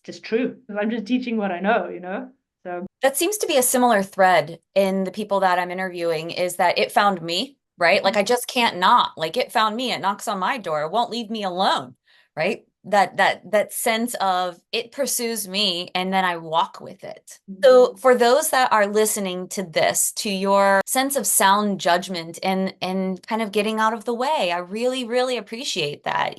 Speaker 2: just true. I'm just teaching what I know. So
Speaker 1: That seems to be a similar thread in the people that I'm interviewing is that it found me, right? Like I just can't not. Like it found me, it knocks on my door, it won't leave me alone, right? That sense of it pursues me and then I walk with it. So for those that are listening to this, to your sense of sound judgment and kind of getting out of the way, I really, really appreciate that,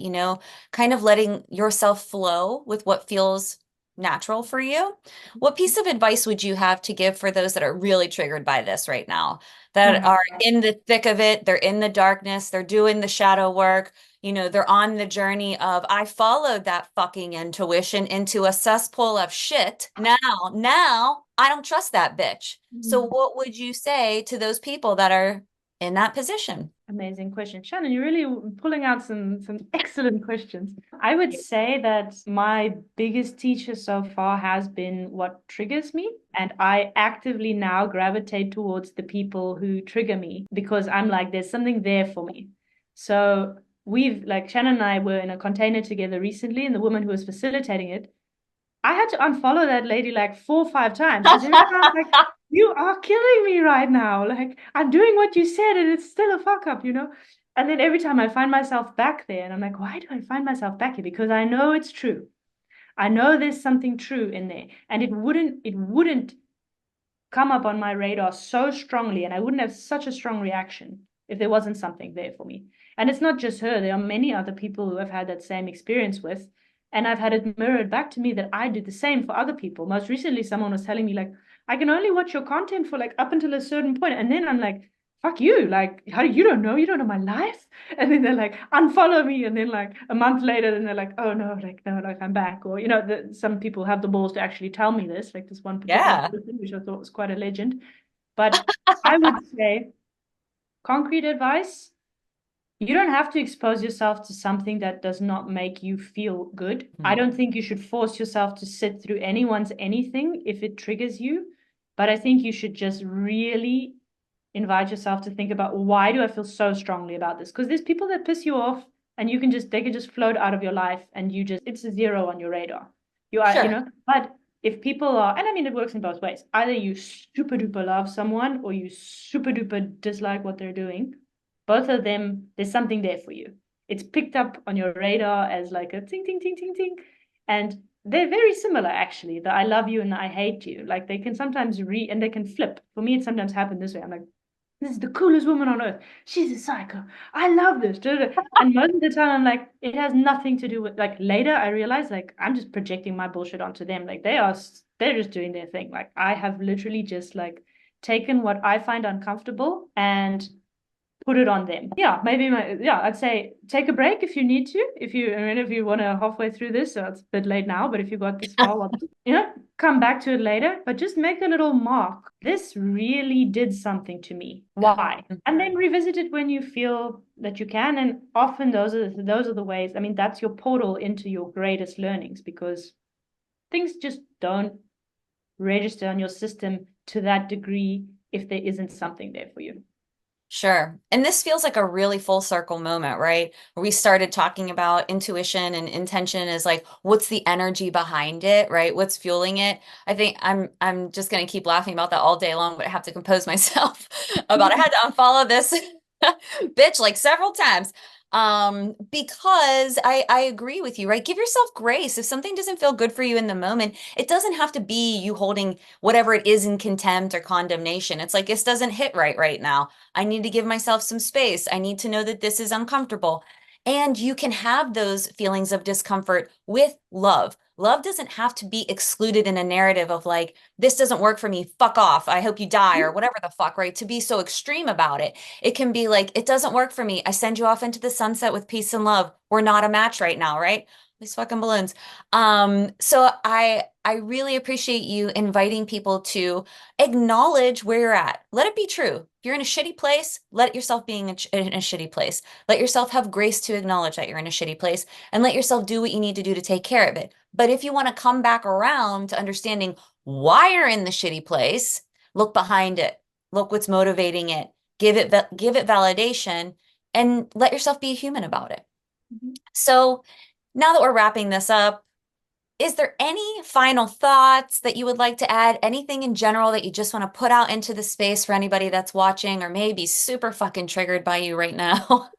Speaker 1: kind of letting yourself flow with what feels natural for you. What piece of advice would you have to give for those that are really triggered by this right now,
Speaker 2: oh
Speaker 1: that
Speaker 2: my
Speaker 1: are
Speaker 2: God.
Speaker 1: in the thick of it, they're in the darkness, they're doing the shadow work, they're on the journey of, I followed that fucking intuition into a cesspool of shit. Now I don't trust that bitch. So what would you say to those people that are in that position?
Speaker 2: Amazing question. Shannon, you're really pulling out some excellent questions. I would say that my biggest teacher so far has been what triggers me. And I actively now gravitate towards the people who trigger me because I'm like, there's something there for me. So like Shannon and I were in a container together recently, and the woman who was facilitating it, I had to unfollow that lady like 4 or 5 times because every time I'm like, you are killing me right now. Like, I'm doing what you said and it's still a fuck up. And then every time I find myself back there and I'm like, why do I find myself back here? Because I know it's true. I know there's something true in there. And it wouldn't come up on my radar so strongly, and I wouldn't have such a strong reaction if there wasn't something there for me. And it's not just her, there are many other people who I've had that same experience with. And I've had it mirrored back to me that I do the same for other people. Most recently, someone was telling me, like, I can only watch your content for like up until a certain point. And then I'm like, fuck you. Like, how do you don't know my life? And then they're like, unfollow me. And then like a month later, then they're like, oh no, like no, like I'm back. Or some people have the balls to actually tell me this, like this one particular
Speaker 1: Yeah,
Speaker 2: person, which I thought was quite a legend. But I would say concrete advice, you don't have to expose yourself to something that does not make you feel good. I don't think you should force yourself to sit through anyone's anything if it triggers you. But I think you should just really invite yourself to think about, why do I feel so strongly about this? Because there's people that piss you off and they can just float out of your life and it's a zero on your radar.
Speaker 1: sure.
Speaker 2: But if people are, and I mean, it works in both ways. Either you super duper love someone or you super duper dislike what they're doing. Both of them, there's something there for you. It's picked up on your radar as like a ting, ting, ting, ting, ting. And they're very similar, actually. The I love you and the I hate you. Like they can sometimes and they can flip. For me, it sometimes happened this way. I'm like, this is the coolest woman on earth. She's a psycho. I love this. And most of the time, I'm like, it has nothing to do with, like, later I realize, like, I'm just projecting my bullshit onto them. Like, they're just doing their thing. Like, I have literally just, like, taken what I find uncomfortable and put it on them. Yeah, I'd say take a break if you need to. If you want to halfway through this, so it's a bit late now, but if you got this far, well, come back to it later, but just make a little mark. This really did something to me. Why? And then revisit it when you feel that you can. And often those are the ways. I mean, that's your portal into your greatest learnings because things just don't register on your system to that degree if there isn't something there for you.
Speaker 1: Sure. And this feels like a really full circle moment, right? Where we started talking about intuition and intention is like, what's the energy behind it, right? What's fueling it? I think I'm just gonna keep laughing about that all day long, but I have to compose myself about I had to unfollow this bitch like several times. Because I agree with you, right? Give yourself grace. If something doesn't feel good for you in the moment, it doesn't have to be you holding whatever it is in contempt or condemnation. It's like this doesn't hit right now. I need to give myself some space. I need to know that this is uncomfortable. And you can have those feelings of discomfort with love. Love doesn't have to be excluded in a narrative of like, this doesn't work for me, fuck off, I hope you die, or whatever the fuck, right? To be so extreme about it. It can be like, it doesn't work for me. I send you off into the sunset with peace and love. We're not a match right now, right? These fucking balloons. So I really appreciate you inviting people to acknowledge where you're at. Let it be true. If you're in a shitty place, let yourself be in a shitty place. Let yourself have grace to acknowledge that you're in a shitty place and let yourself do what you need to do to take care of it. But if you want to come back around to understanding why you're in the shitty place, look behind it. Look what's motivating it. Give it validation and let yourself be a human about it.
Speaker 2: Mhm.
Speaker 1: So now that we're wrapping this up, is there any final thoughts that you would like to add? Anything in general that you just want to put out into the space for anybody that's watching or maybe super fucking triggered by you right now?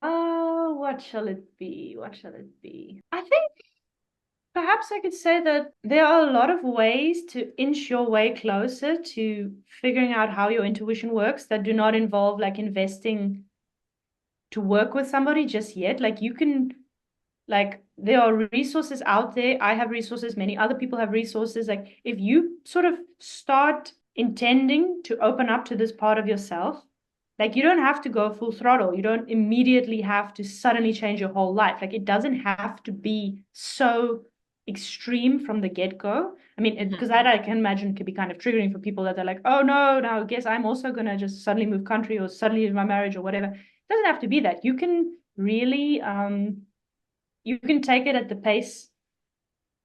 Speaker 2: Oh, what shall it be? What shall it be? I think perhaps I could say that there are a lot of ways to inch your way closer to figuring out how your intuition works that do not involve like investing to work with somebody just yet. Like you can, like, there are resources out there. I have resources, many other people have resources. Like, if you sort of start intending to open up to this part of yourself, like, you don't have to go full throttle. You don't immediately have to suddenly change your whole life. Like, it doesn't have to be so extreme from the get-go. I mean,
Speaker 1: Mhm.
Speaker 2: because that I can imagine could be kind of triggering for people that are like, oh no, now I guess I'm also gonna just suddenly move country or suddenly leave my marriage or whatever. It doesn't have to be that. You can really you can take it at the pace,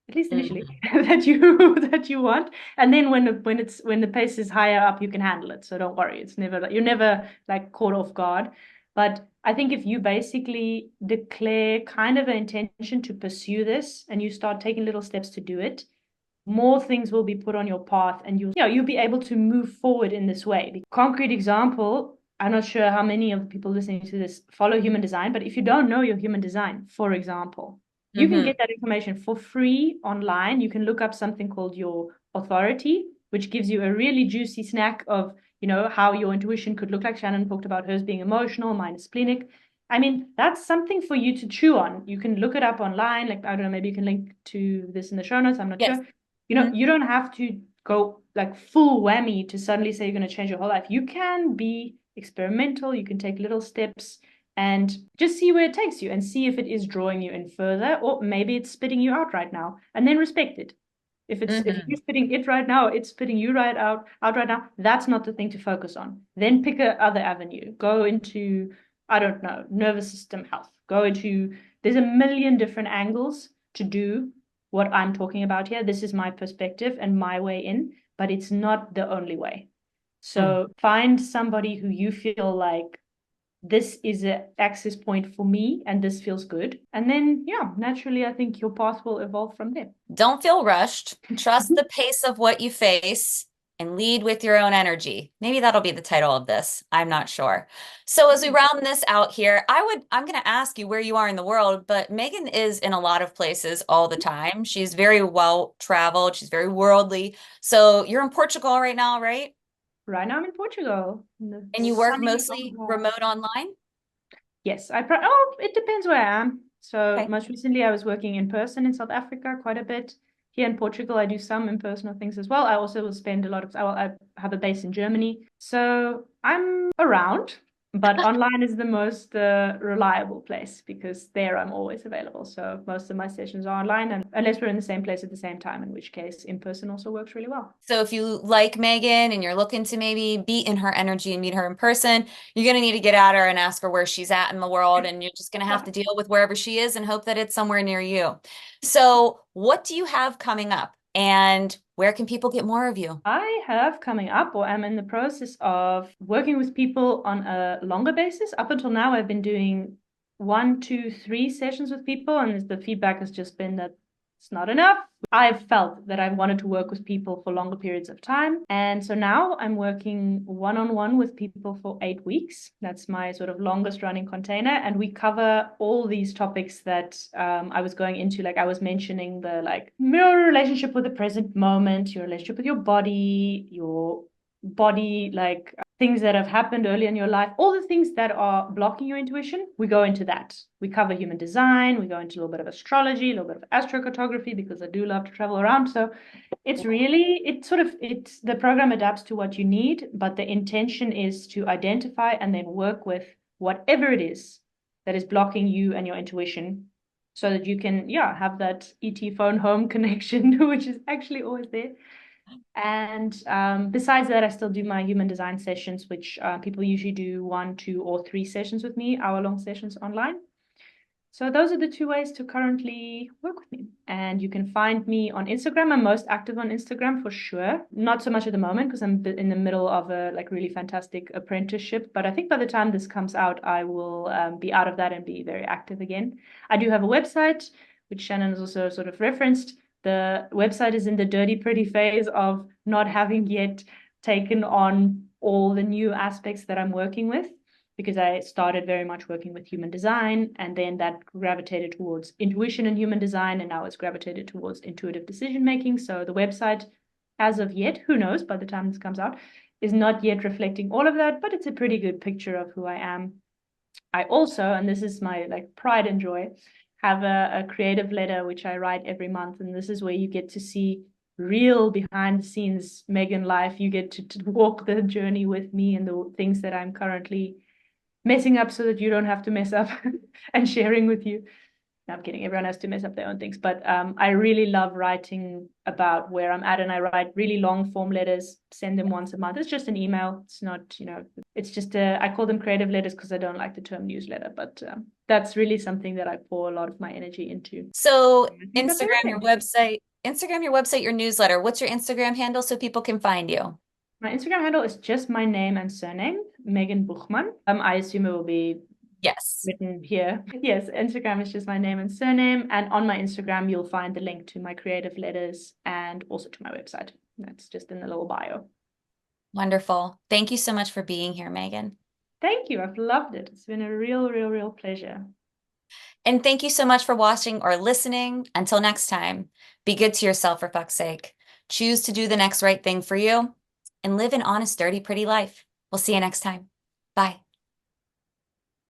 Speaker 2: at least initially,
Speaker 1: Mhm.
Speaker 2: that you want, and then when the pace is higher up, you can handle it. So don't worry, it's never you're never like caught off guard. But I think if you basically declare kind of an intention to pursue this and you start taking little steps to do it, more things will be put on your path and you'll be able to move forward in this way. Concrete example, I'm not sure how many of the people listening to this follow human design, but if you don't know your human design, for example, you can
Speaker 1: Mhm.
Speaker 2: get that information for free online. You can look up something called your authority, which gives you a really juicy snack of, how your intuition could look like. Shannon talked about hers being emotional, mine is splenic. I mean, that's something for you to chew on. You can look it up online. Like, I don't know, maybe you can link to this in the show notes. I'm not
Speaker 1: Yes.
Speaker 2: sure.
Speaker 1: Mhm.
Speaker 2: You don't have to go like full whammy to suddenly say you're going to change your whole life. You can be experimental, you can take little steps and just see where it takes you and see if it is drawing you in further, or maybe it's spitting you out right now, and then respect it. If you're
Speaker 1: Mhm.
Speaker 2: spitting it right now, it's spitting you out right now, that's not the thing to focus on. Then pick a other avenue. Go into, I don't know, nervous system health. Go into, there's a million different angles to do what I'm talking about here. This is my perspective and my way in, but it's not the only way.
Speaker 1: Mhm.
Speaker 2: So find somebody who you feel like this is an access point for me and this feels good. And then, yeah, naturally, I think your path will evolve from there.
Speaker 1: Don't feel rushed. Trust the pace of what you face and lead with your own energy. Maybe that'll be the title of this. I'm not sure. So as we round this out here, I'm going to ask you where you are in the world, but Megan is in a lot of places all the time. She's very well traveled. She's very worldly. So you're in Portugal right now, right?
Speaker 2: Right now I'm in Portugal, in the
Speaker 1: And you work
Speaker 2: sunny
Speaker 1: mostly
Speaker 2: Algarve.
Speaker 1: remote online?
Speaker 2: Yes, it depends where I am. So
Speaker 1: Okay.
Speaker 2: most recently I was working in person in South Africa quite a bit. Here in Portugal, I do some impersonal things as well. I also will spend a lot of, I have a base in Germany. So I'm around, but online is the most reliable place because there I'm always available. So most of my sessions are online, and unless we're in the same place at the same time, in which case in person also works really well.
Speaker 1: So if you like Megan and you're looking to maybe be in her energy and meet her in person, you're going to need to get at her and ask her where she's at in the world. And you're just going to have to deal with wherever she is and hope that it's somewhere near you. So what do you have coming up? And where can people get more of you?
Speaker 2: I have coming up, or am in the process of working with people on a longer basis. Up until now, I've been doing 1, 2, 3 sessions with people, and the feedback has just been that it's not enough. I've felt that I wanted to work with people for longer periods of time. And so now I'm working one on one with people for 8 weeks. That's my sort of longest running container. And we cover all these topics that I was going into. Like I was mentioning the like mirror relationship with the present moment, your relationship with your body like things that have happened early in your life, all the things that are blocking your intuition, we go into that. We cover human design, we go into a little bit of astrology, a little bit of astrocartography, because I do love to travel around. So it's really, it's the program adapts to what you need, but the intention is to identify and then work with whatever it is that is blocking you and your intuition so that you can, yeah, have that ET phone home connection, which is actually always there. And besides that, I still do my human design sessions, which people usually do 1, 2, or 3 sessions with me, hour-long sessions online. So those are the 2 ways to currently work with me. And you can find me on Instagram. I'm most active on Instagram for sure. Not so much at the moment because I'm in the middle of a like really fantastic apprenticeship. But I think by the time this comes out, I will be out of that and be very active again. I do have a website, which Shannon has also sort of referenced. The website is in the dirty, pretty phase of not having yet taken on all the new aspects that I'm working with, because I started very much working with human design, and then that gravitated towards intuition and human design, and now it's gravitated towards intuitive decision making. So the website, as of yet, who knows, by the time this comes out, is not yet reflecting all of that, but it's a pretty good picture of who I am. I also, and this is my like pride and joy, have a creative letter which I write every month, and this is where you get to see real behind the scenes Megan life. You get to walk the journey with me and the things that I'm currently messing up so that you don't have to mess up and sharing with you. No, I'm kidding. Everyone has to mess up their own things. But I really love writing about where I'm at. And I write really long form letters, send them once a month. It's just an email. It's not, it's just I call them creative letters because I don't like the term newsletter. But that's really something that I pour a lot of my energy into.
Speaker 1: So
Speaker 2: I think that's everything.
Speaker 1: Instagram, your website, your newsletter. What's your Instagram handle so people can find you?
Speaker 2: My Instagram handle is just my name and surname, Megan Boegman. I assume it will be
Speaker 1: Yes.
Speaker 2: written here. Yes, Instagram is just my name and surname. And on my Instagram, you'll find the link to my creative letters and also to my website. That's just in the little bio.
Speaker 1: Wonderful. Thank you so much for being here, Megan.
Speaker 2: Thank you. I've loved it. It's been a real, real, real pleasure.
Speaker 1: And thank you so much for watching or listening. Until next time, be good to yourself for fuck's sake. Choose to do the next right thing for you and live an honest, dirty, pretty life. We'll see you next time. Bye.